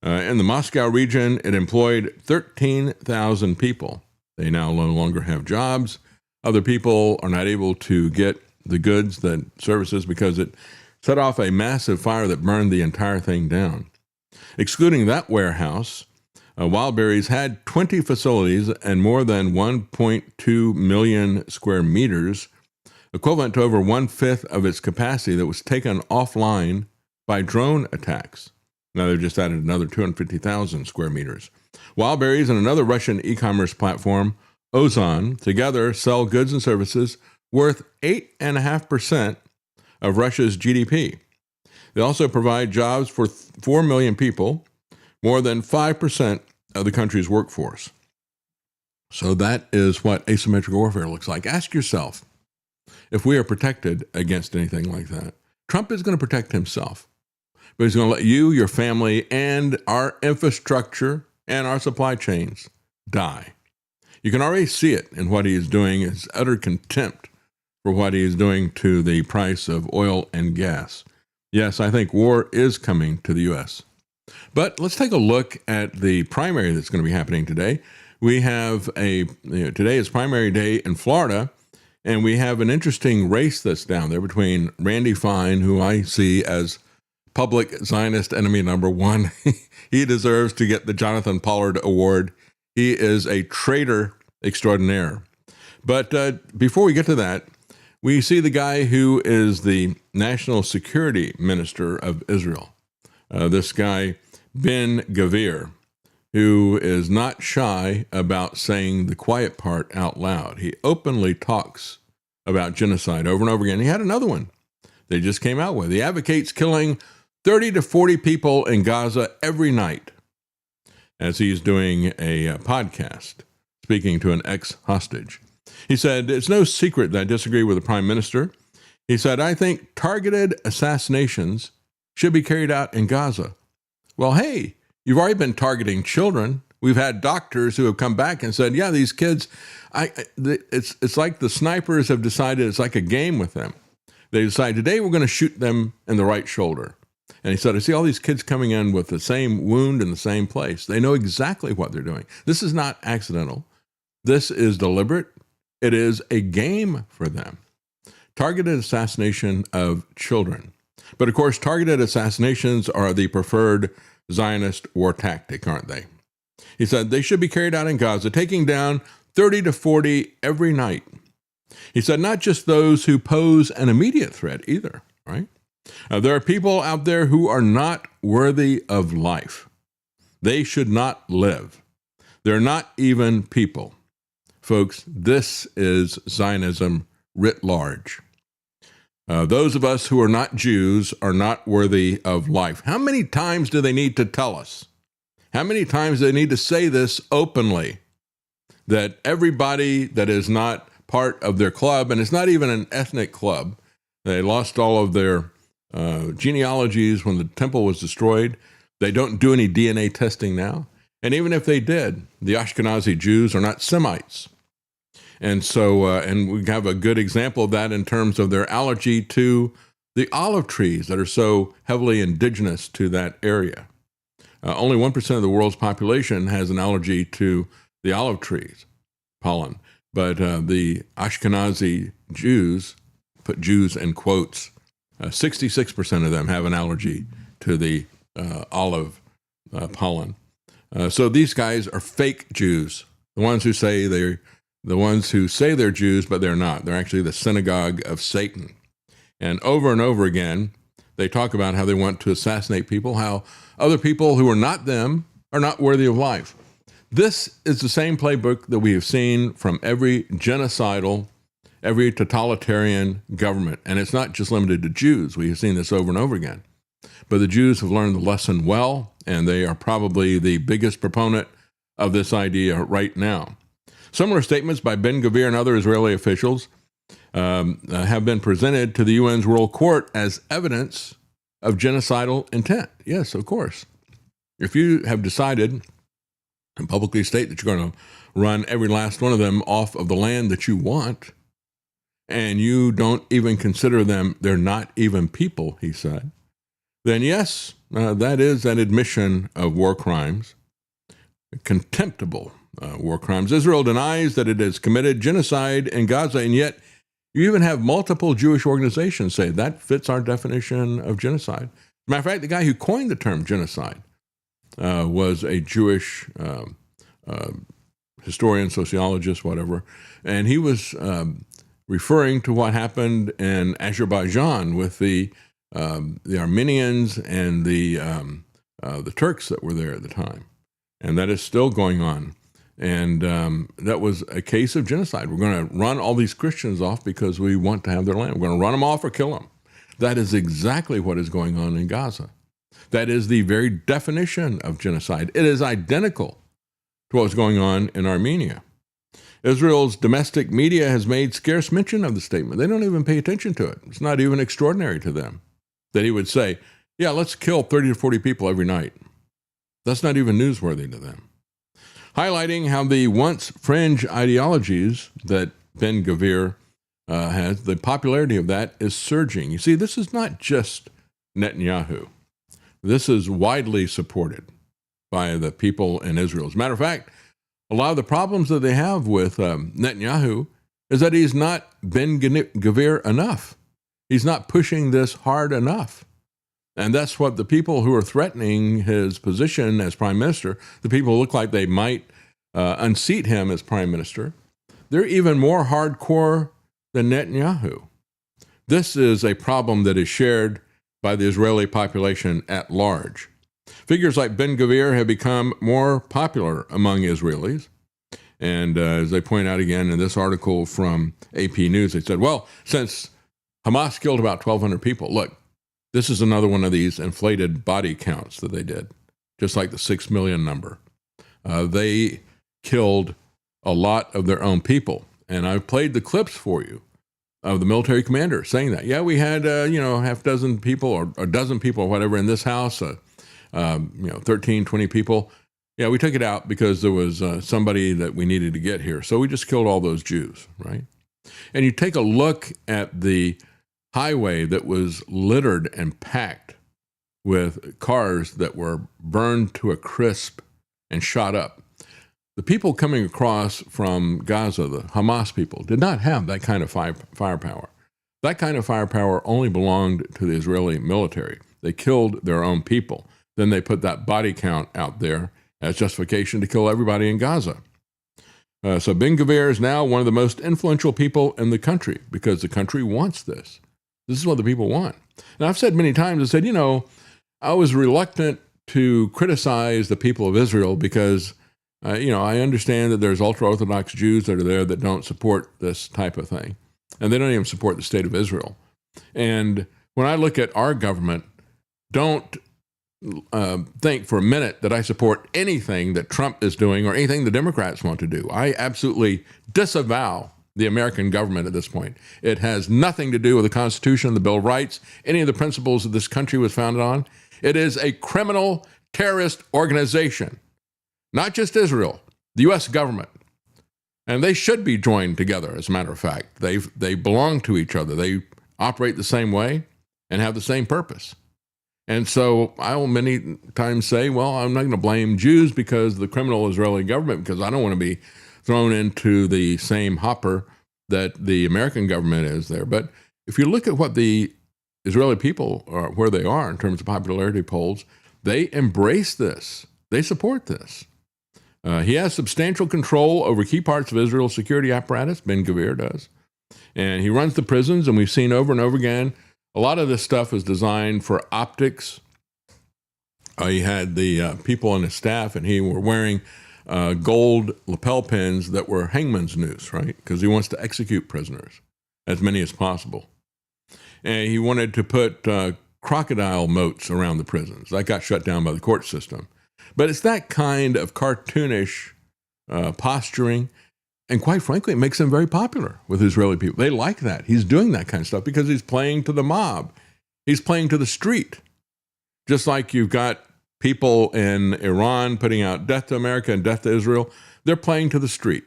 In the Moscow region, it employed 13,000 people. They now no longer have jobs. Other people are not able to get the goods, the services, because it set off a massive fire that burned the entire thing down. Excluding that warehouse, Wildberries had 20 facilities and more than 1.2 million square meters, equivalent to over 1/5 of its capacity that was taken offline by drone attacks. Now they've just added another 250,000 square meters. Wildberries and another Russian e-commerce platform, Ozon, together sell goods and services worth 8.5% of Russia's GDP. They also provide jobs for 4 million people, more than 5% of the country's workforce. So that is what asymmetric warfare looks like. Ask yourself if we are protected against anything like that. Trump is going to protect himself, but he's going to let you, your family, and our infrastructure and our supply chains die. You can already see it in what he is doing, his utter contempt for what he is doing to the price of oil and gas. Yes, I think war is coming to the U.S. But let's take a look at the primary that's going to be happening today. We have today is primary day in Florida, and we have an interesting race that's down there between Randy Fine, who I see as public Zionist enemy number one. He deserves to get the Jonathan Pollard Award. He is a traitor extraordinaire. But before we get to that, we see the guy who is the National Security Minister of Israel. This guy, Ben Gvir, who is not shy about saying the quiet part out loud. He openly talks about genocide over and over again. He had another one they just came out with. He advocates killing 30 to 40 people in Gaza every night as he's doing a podcast, speaking to an ex-hostage. He said, "It's no secret that I disagree with the Prime Minister." He said, "I think targeted assassinations should be carried out in Gaza." Well, hey, you've already been targeting children. We've had doctors who have come back and said, yeah, these kids, it's like the snipers have decided it's like a game with them. They decide today we're going to shoot them in the right shoulder. And he said, I see all these kids coming in with the same wound in the same place. They know exactly what they're doing. This is not accidental. This is deliberate. It is a game for them. Targeted assassination of children. But of course, targeted assassinations are the preferred Zionist war tactic, aren't they? He said they should be carried out in Gaza, taking down 30 to 40 every night. He said not just those who pose an immediate threat either, right? There are people out there who are not worthy of life. They should not live. They're not even people. Folks, this is Zionism writ large. Those of us who are not Jews are not worthy of life. How many times do they need to tell us? How many times do they need to say this openly? That everybody that is not part of their club, and it's not even an ethnic club, they lost all of their genealogies when the temple was destroyed. They don't do any DNA testing now. And even if they did, the Ashkenazi Jews are not Semites. And so, and we have a good example of that in terms of their allergy to the olive trees that are so heavily indigenous to that area. Only 1% of the world's population has an allergy to the olive trees, pollen. But the Ashkenazi Jews, put Jews in quotes, 66% of them have an allergy to the olive pollen. So these guys are fake Jews, the ones who say they're Jews, but they're not. They're actually the synagogue of Satan. And over again, they talk about how they want to assassinate people, how other people who are not them are not worthy of life. This is the same playbook that we have seen from every genocidal, every totalitarian government. And it's not just limited to Jews. We have seen this over and over again. But the Jews have learned the lesson well, and they are probably the biggest proponent of this idea right now. Similar statements by Ben-Gvir and other Israeli officials have been presented to the UN's World Court as evidence of genocidal intent. Yes, of course. If you have decided and publicly state that you're going to run every last one of them off of the land that you want, and you don't even consider them, they're not even people, he said, then yes, that is an admission of war crimes, contemptible war crimes. Israel denies that it has committed genocide in Gaza, and yet you even have multiple Jewish organizations say that fits our definition of genocide. Matter of fact, the guy who coined the term genocide was a Jewish historian, sociologist, whatever, and he was referring to what happened in Azerbaijan with the Armenians and the Turks that were there at the time, and that is still going on. And that was a case of genocide. We're going to run all these Christians off because we want to have their land. We're going to run them off or kill them. That is exactly what is going on in Gaza. That is the very definition of genocide. It is identical to what was going on in Armenia. Israel's domestic media has made scarce mention of the statement. They don't even pay attention to it. It's not even extraordinary to them that he would say, yeah, let's kill 30 to 40 people every night. That's not even newsworthy to them. Highlighting how the once fringe ideologies that Ben-Gvir has, the popularity of that is surging. You see, this is not just Netanyahu. This is widely supported by the people in Israel. As a matter of fact, a lot of the problems that they have with Netanyahu is that he's not Ben-Gvir enough. He's not pushing this hard enough. And that's what the people who are threatening his position as prime minister, the people who look like they might unseat him as prime minister, they're even more hardcore than Netanyahu. This is a problem that is shared by the Israeli population at large. Figures like Ben-Gvir have become more popular among Israelis. And as they point out again in this article from AP News, they said, well, since Hamas killed about 1,200 people, look, this is another one of these inflated body counts that they did, just like the 6 million number. They killed a lot of their own people. And I've played the clips for you of the military commander saying that. Yeah, we had, half dozen people or a dozen people or whatever in this house, 13, 20 people. Yeah, we took it out because there was somebody that we needed to get here. So we just killed all those Jews, right? And you take a look at the highway that was littered and packed with cars that were burned to a crisp and shot up. The people coming across from Gaza, the Hamas people, did not have that kind of firepower. That kind of firepower only belonged to the Israeli military. They killed their own people. Then they put that body count out there as justification to kill everybody in Gaza. So Ben-Gvir is now one of the most influential people in the country because the country wants this. This is what the people want. And I've said many times, I said, I was reluctant to criticize the people of Israel because I understand that there's ultra-Orthodox Jews that are there that don't support this type of thing. And they don't even support the state of Israel. And when I look at our government, don't think for a minute that I support anything that Trump is doing or anything the Democrats want to do. I absolutely disavow the American government at this point. It has nothing to do with the Constitution, the Bill of Rights, any of the principles that this country was founded on. It is a criminal terrorist organization, not just Israel, the U.S. government. And they should be joined together, as a matter of fact. They belong to each other. They operate the same way and have the same purpose. And so I will many times say, well, I'm not going to blame Jews because of the criminal Israeli government, because I don't want to be thrown into the same hopper that the American government is there. But if you look at what the Israeli people are, where they are in terms of popularity polls, they embrace this. They support this. He has substantial control over key parts of Israel's security apparatus, Ben-Gvir does. And he runs the prisons, and we've seen over and over again, a lot of this stuff is designed for optics. He had the people on his staff, and he were wearing gold lapel pins that were hangman's noose, right? Because he wants to execute prisoners, as many as possible. And he wanted to put crocodile moats around the prisons. That got shut down by the court system. But it's that kind of cartoonish posturing. And quite frankly, it makes him very popular with Israeli people. They like that. He's doing that kind of stuff because he's playing to the mob. He's playing to the street. Just like you've got people in Iran putting out death to America and death to Israel, they're playing to the street.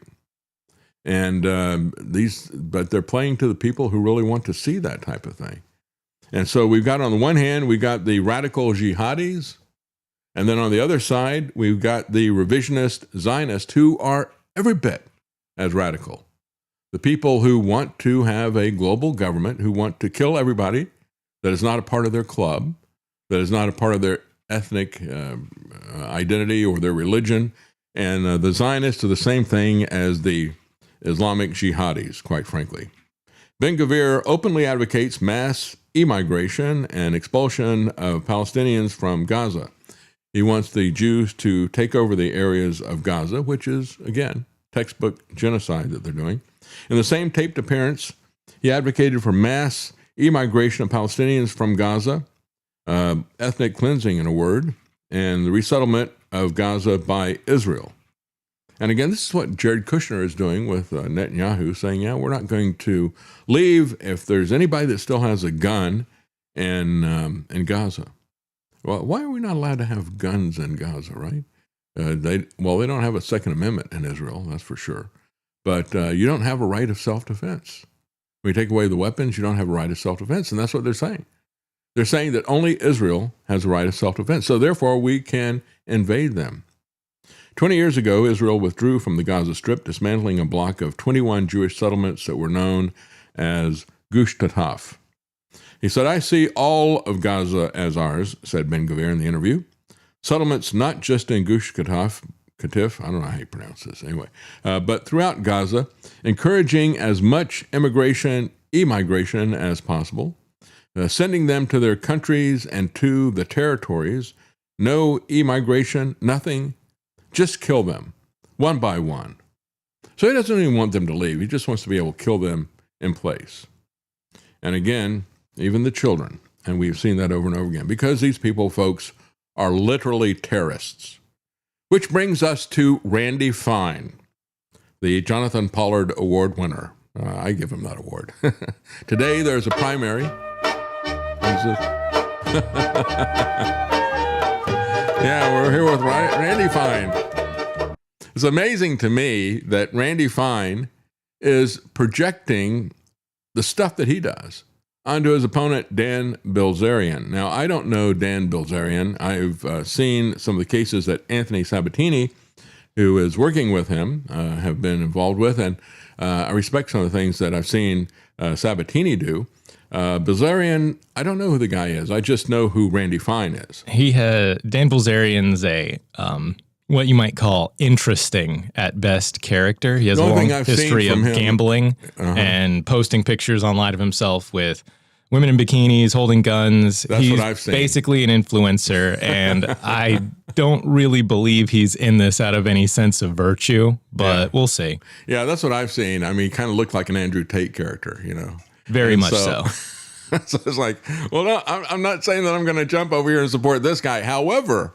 And but they're playing to the people who really want to see that type of thing. And so we've got, on the one hand, we've got the radical jihadis. And then on the other side, we've got the revisionist Zionists, who are every bit as radical. The people who want to have a global government, who want to kill everybody that is not a part of their club, that is not a part of their ethnic identity or their religion. And the Zionists are the same thing as the Islamic jihadis, quite frankly. Ben-Gvir openly advocates mass immigration and expulsion of Palestinians from Gaza. He wants the Jews to take over the areas of Gaza, which is, again, textbook genocide that they're doing. In the same taped appearance, he advocated for mass immigration of Palestinians from Gaza, ethnic cleansing, in a word, and the resettlement of Gaza by Israel. And again, this is what Jared Kushner is doing with Netanyahu, saying, yeah, we're not going to leave if there's anybody that still has a gun in Gaza. Well, why are we not allowed to have guns in Gaza, right? They don't have a Second Amendment in Israel, that's for sure. But you don't have a right of self-defense. When you take away the weapons, you don't have a right of self-defense, and that's what they're saying. They're saying that only Israel has a right of self-defense, so therefore we can invade them. 20 years ago, Israel withdrew from the Gaza Strip, dismantling a block of 21 Jewish settlements that were known as Gush Tataf. He said, I see all of Gaza as ours, said Ben-Gvir in the interview. Settlements not just in Gush Katif, I don't know how you pronounce this anyway, but throughout Gaza, encouraging as much immigration as possible, sending them to their countries and to the territories. No immigration, nothing, just kill them, one by one. So he doesn't even want them to leave. He just wants to be able to kill them in place. And again, even the children. And we've seen that over and over again. Because these people, folks, are literally terrorists. Which brings us to Randy Fine, the Jonathan Pollard Award winner. I give him that award. Today, there's a primary. Yeah, we're here with Randy Fine. It's amazing to me that Randy Fine is projecting the stuff that he does onto his opponent, Dan Bilzerian. Now, I don't know Dan Bilzerian. I've seen some of the cases that Anthony Sabatini, who is working with him, have been involved with, and I respect some of the things that I've seen Sabatini do. Bilzerian, I don't know who the guy is. I just know who Randy Fine is. Dan Bilzerian's a what you might call interesting at best character. He has a long history of gambling and posting pictures online of himself with women in bikinis holding guns. That's he's what I've seen. basically an influencer, and I don't really believe he's in this out of any sense of virtue, but we'll see. Yeah, that's what I've seen. I mean, he kind of looked like an Andrew Tate character, you know. Very much so. So it's like, well, no, I'm not saying that I'm going to jump over here and support this guy. However,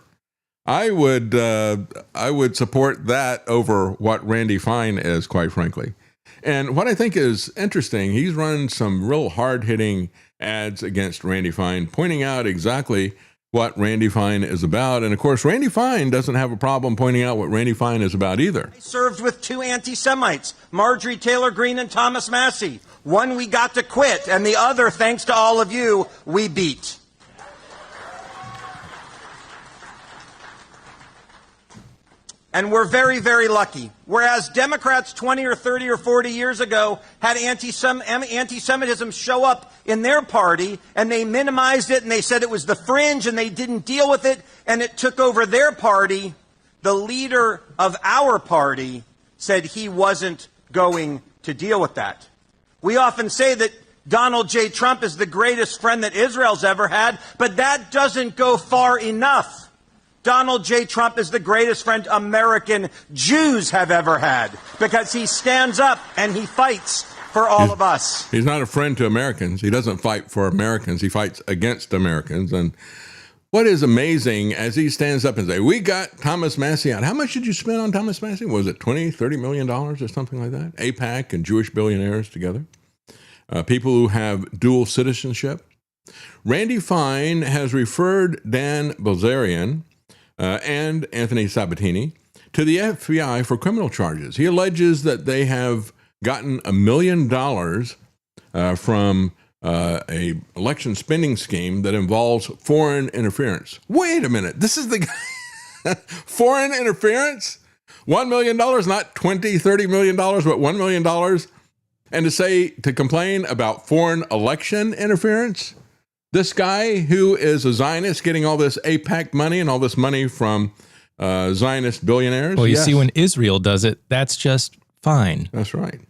I would support that over what Randy Fine is, quite frankly. And what I think is interesting, he's run some real hard-hitting ads against Randy Fine, pointing out exactly what Randy Fine is about. And of course, Randy Fine doesn't have a problem pointing out what Randy Fine is about either. I served with two anti-Semites, Marjorie Taylor Greene and Thomas Massey. One we got to quit, and the other, thanks to all of you, we beat. And we're very, very lucky. Whereas Democrats 20 or 30 or 40 years ago had anti-Semitism show up in their party, and they minimized it, and they said it was the fringe, and they didn't deal with it, and it took over their party. The leader of our party said he wasn't going to deal with that. We often say that Donald J. Trump is the greatest friend that Israel's ever had, but that doesn't go far enough. Donald J. Trump is the greatest friend American Jews have ever had because he stands up and he fights for all of us. He's not a friend to Americans. He doesn't fight for Americans. He fights against Americans. And what is amazing as he stands up and says, we got Thomas Massey out. How much did you spend on Thomas Massey? Was it $20-30 million or something like that? AIPAC and Jewish billionaires together. People who have dual citizenship. Randy Fine has referred Dan Bilzerian and Anthony Sabatini to the FBI for criminal charges. He alleges that they have gotten $1 million from a election spending scheme that involves foreign interference. Wait a minute. This is the guy. Foreign interference? $1 million, not $20-30 million, but $1 million. And to complain about foreign election interference? This guy who is a Zionist getting all this AIPAC money and all this money from Zionist billionaires? Well, you see, when Israel does it, that's just fine. That's right.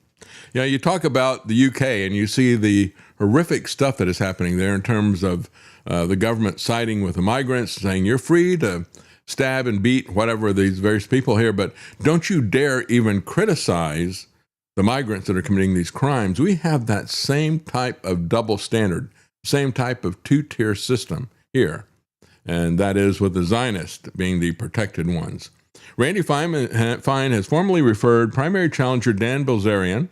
Yeah, you talk about the UK and you see the horrific stuff that is happening there in terms of the government siding with the migrants, saying you're free to stab and beat whatever these various people here, but don't you dare even criticize the migrants that are committing these crimes. We have that same type of double standard. Same type of two-tier system here, and that is with the Zionists being the protected ones. Randy Fine has formally referred primary challenger Dan Bilzerian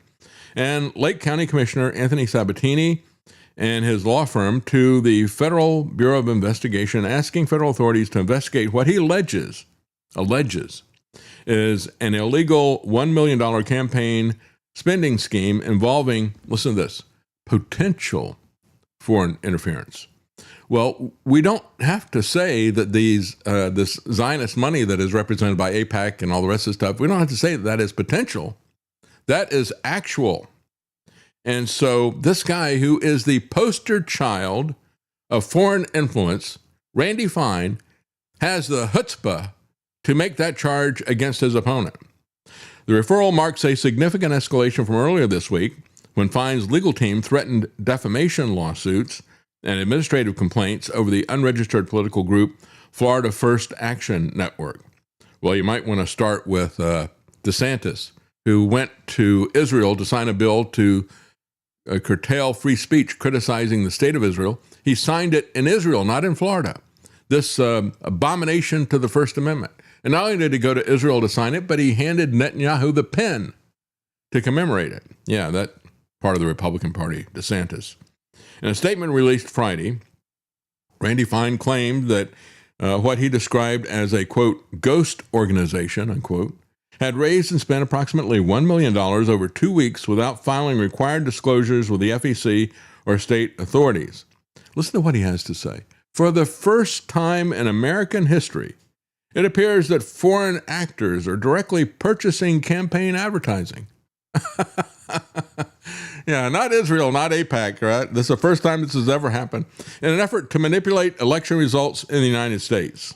and Lake County Commissioner Anthony Sabatini and his law firm to the Federal Bureau of Investigation, asking federal authorities to investigate what he alleges is an illegal $1 million campaign spending scheme involving, listen to this, potential foreign interference. Well, we don't have to say that this Zionist money that is represented by AIPAC and all the rest of the stuff, we don't have to say that that is potential. That is actual. And so this guy who is the poster child of foreign influence, Randy Fine, has the chutzpah to make that charge against his opponent. The referral marks a significant escalation from earlier this week, when Fine's legal team threatened defamation lawsuits and administrative complaints over the unregistered political group Florida First Action Network. Well, you might want to start with DeSantis, who went to Israel to sign a bill to curtail free speech criticizing the state of Israel. He signed it in Israel, not in Florida. This abomination to the First Amendment. And not only did he go to Israel to sign it, but he handed Netanyahu the pen to commemorate it. Yeah, that part of the Republican Party, DeSantis. In a statement released Friday, Randy Fine claimed that what he described as a, quote, ghost organization, unquote, had raised and spent approximately $1 million over 2 weeks without filing required disclosures with the FEC or state authorities. Listen to what he has to say. For the first time in American history, it appears that foreign actors are directly purchasing campaign advertising. Yeah, not Israel, not AIPAC, right? This is the first time this has ever happened. In an effort to manipulate election results in the United States.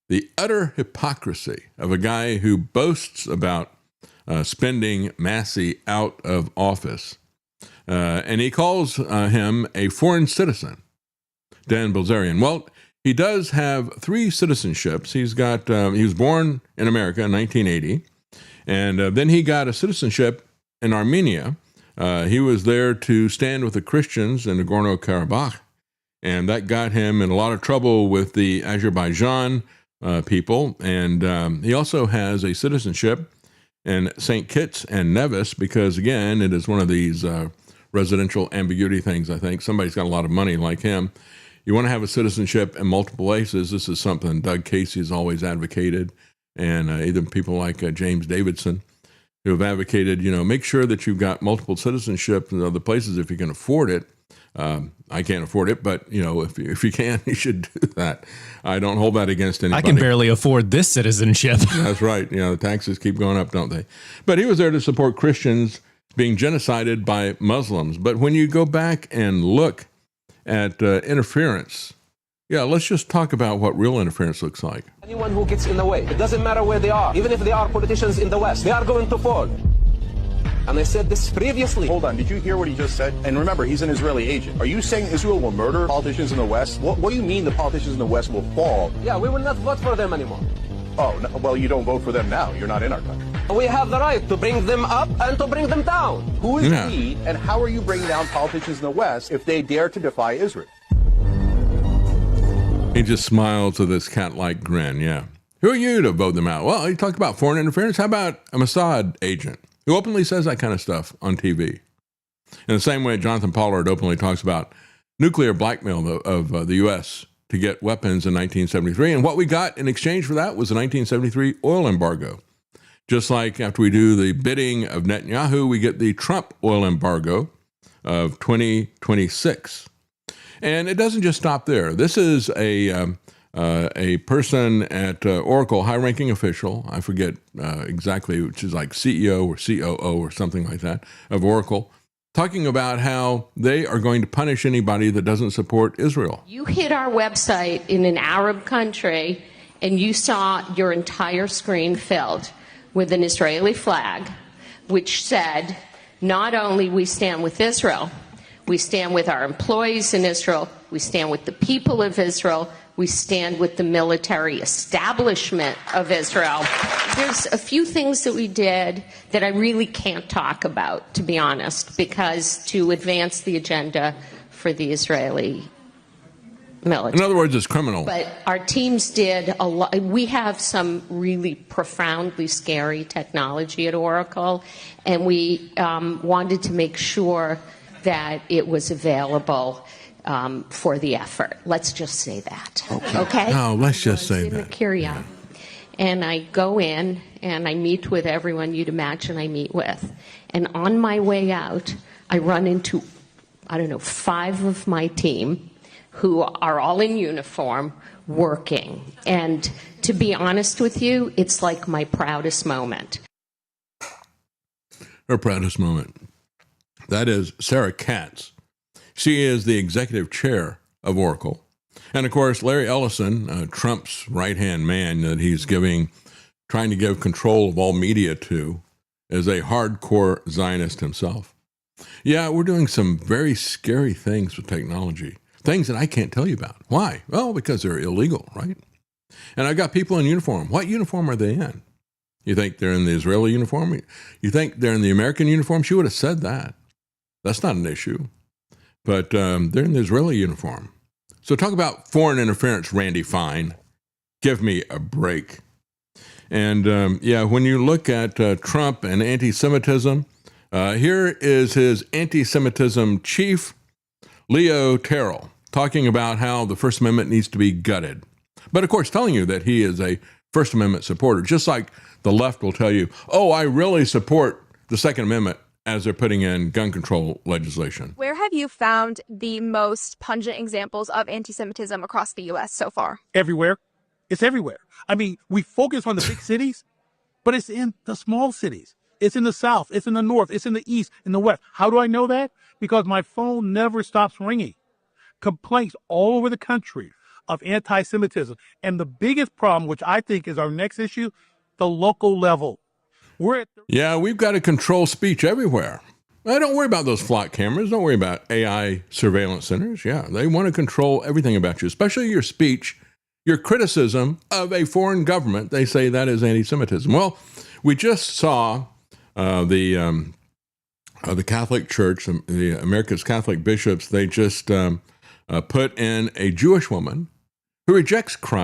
The utter hypocrisy of a guy who boasts about spending Massey out of office. and he calls him a foreign citizen, Dan Bilzerian. Well, he does have 3 citizenships. He's got he was born in America in 1980, and then he got a citizenship in Armenia. He was there to stand with the Christians in Nagorno-Karabakh, and that got him in a lot of trouble with the Azerbaijan people. And he also has a citizenship in St. Kitts and Nevis because, again, it is one of these residential ambiguity things, I think. Somebody's got a lot of money like him. You want to have a citizenship in multiple places. This is something Doug Casey has always advocated, and even people like James Davidson, who have advocated, make sure that you've got multiple citizenship in other places if you can afford it. I can't afford it, but if you can, you should do that. I don't hold that against anybody. I can barely afford this citizenship. That's right. The taxes keep going up, don't they? But he was there to support Christians being genocided by Muslims. But when you go back and look at interference, let's just talk about what real interference looks like. Anyone who gets in the way, it doesn't matter where they are, even if they are politicians in the West, they are going to fall. And I said this previously. Hold on, did you hear what he just said? And remember, he's an Israeli agent. Are you saying Israel will murder politicians in the West? What do you mean the politicians in the West will fall? Yeah, we will not vote for them anymore. Oh, no, well, you don't vote for them now. You're not in our country. We have the right to bring them up and to bring them down. Who is we, and how are you bringing down politicians in the West if they dare to defy Israel? He just smiled with this cat-like grin, yeah. Who are you to vote them out? Well, he talked about foreign interference. How about a Mossad agent who openly says that kind of stuff on TV? In the same way, Jonathan Pollard openly talks about nuclear blackmail of the U.S. to get weapons in 1973. And what we got in exchange for that was the 1973 oil embargo. Just like after we do the bidding of Netanyahu, we get the Trump oil embargo of 2026. And it doesn't just stop there. This is a person at Oracle, high-ranking official, I forget exactly, which is like CEO or COO or something like that, of Oracle, talking about how they are going to punish anybody that doesn't support Israel. You hit our website in an Arab country, and you saw your entire screen filled with an Israeli flag, which said, not only we stand with Israel, we stand with our employees in Israel, we stand with the people of Israel, we stand with the military establishment of Israel. There's a few things that we did that I really can't talk about, to be honest, because to advance the agenda for the Israeli military. In other words, it's criminal. But our teams did a lot. We have some really profoundly scary technology at Oracle, and we wanted to make sure that it was available for the effort. Let's just say that. Okay? No, let's just say that. Carry-out. And I go in and I meet with everyone you'd imagine I meet with. And on my way out, I run into, 5 of my team who are all in uniform working. And to be honest with you, it's like my proudest moment. Her proudest moment. That is Sarah Katz. She is the executive chair of Oracle. And of course, Larry Ellison, Trump's right-hand man that he's trying to give control of all media to, is a hardcore Zionist himself. Yeah, we're doing some very scary things with technology, things that I can't tell you about. Why? Well, because they're illegal, right? And I've got people in uniform. What uniform are they in? You think they're in the Israeli uniform? You think they're in the American uniform? She would have said that. That's not an issue. But they're in the Israeli uniform. So talk about foreign interference, Randy Fine. Give me a break. And when you look at Trump and anti-Semitism, here is his anti-Semitism chief, Leo Terrell, talking about how the First Amendment needs to be gutted. But of course, telling you that he is a First Amendment supporter, just like the left will tell you, oh, I really support the Second Amendment as they're putting in gun control legislation. Where have you found the most pungent examples of anti-Semitism across the U.S. so far? Everywhere. It's everywhere. I mean, we focus on the big cities, but it's in the small cities. It's in the South. It's in the North. It's in the East, in the West. How do I know that? Because my phone never stops ringing. Complaints all over the country of anti-Semitism. And the biggest problem, which I think is our next issue, the local level. We've got to control speech everywhere. Don't worry about those flock cameras. Don't worry about AI surveillance centers. Yeah, they want to control everything about you, especially your speech, your criticism of a foreign government. They say that is anti-Semitism. Well, we just saw the Catholic Church, the America's Catholic bishops, they just put in a Jewish woman who rejects Christ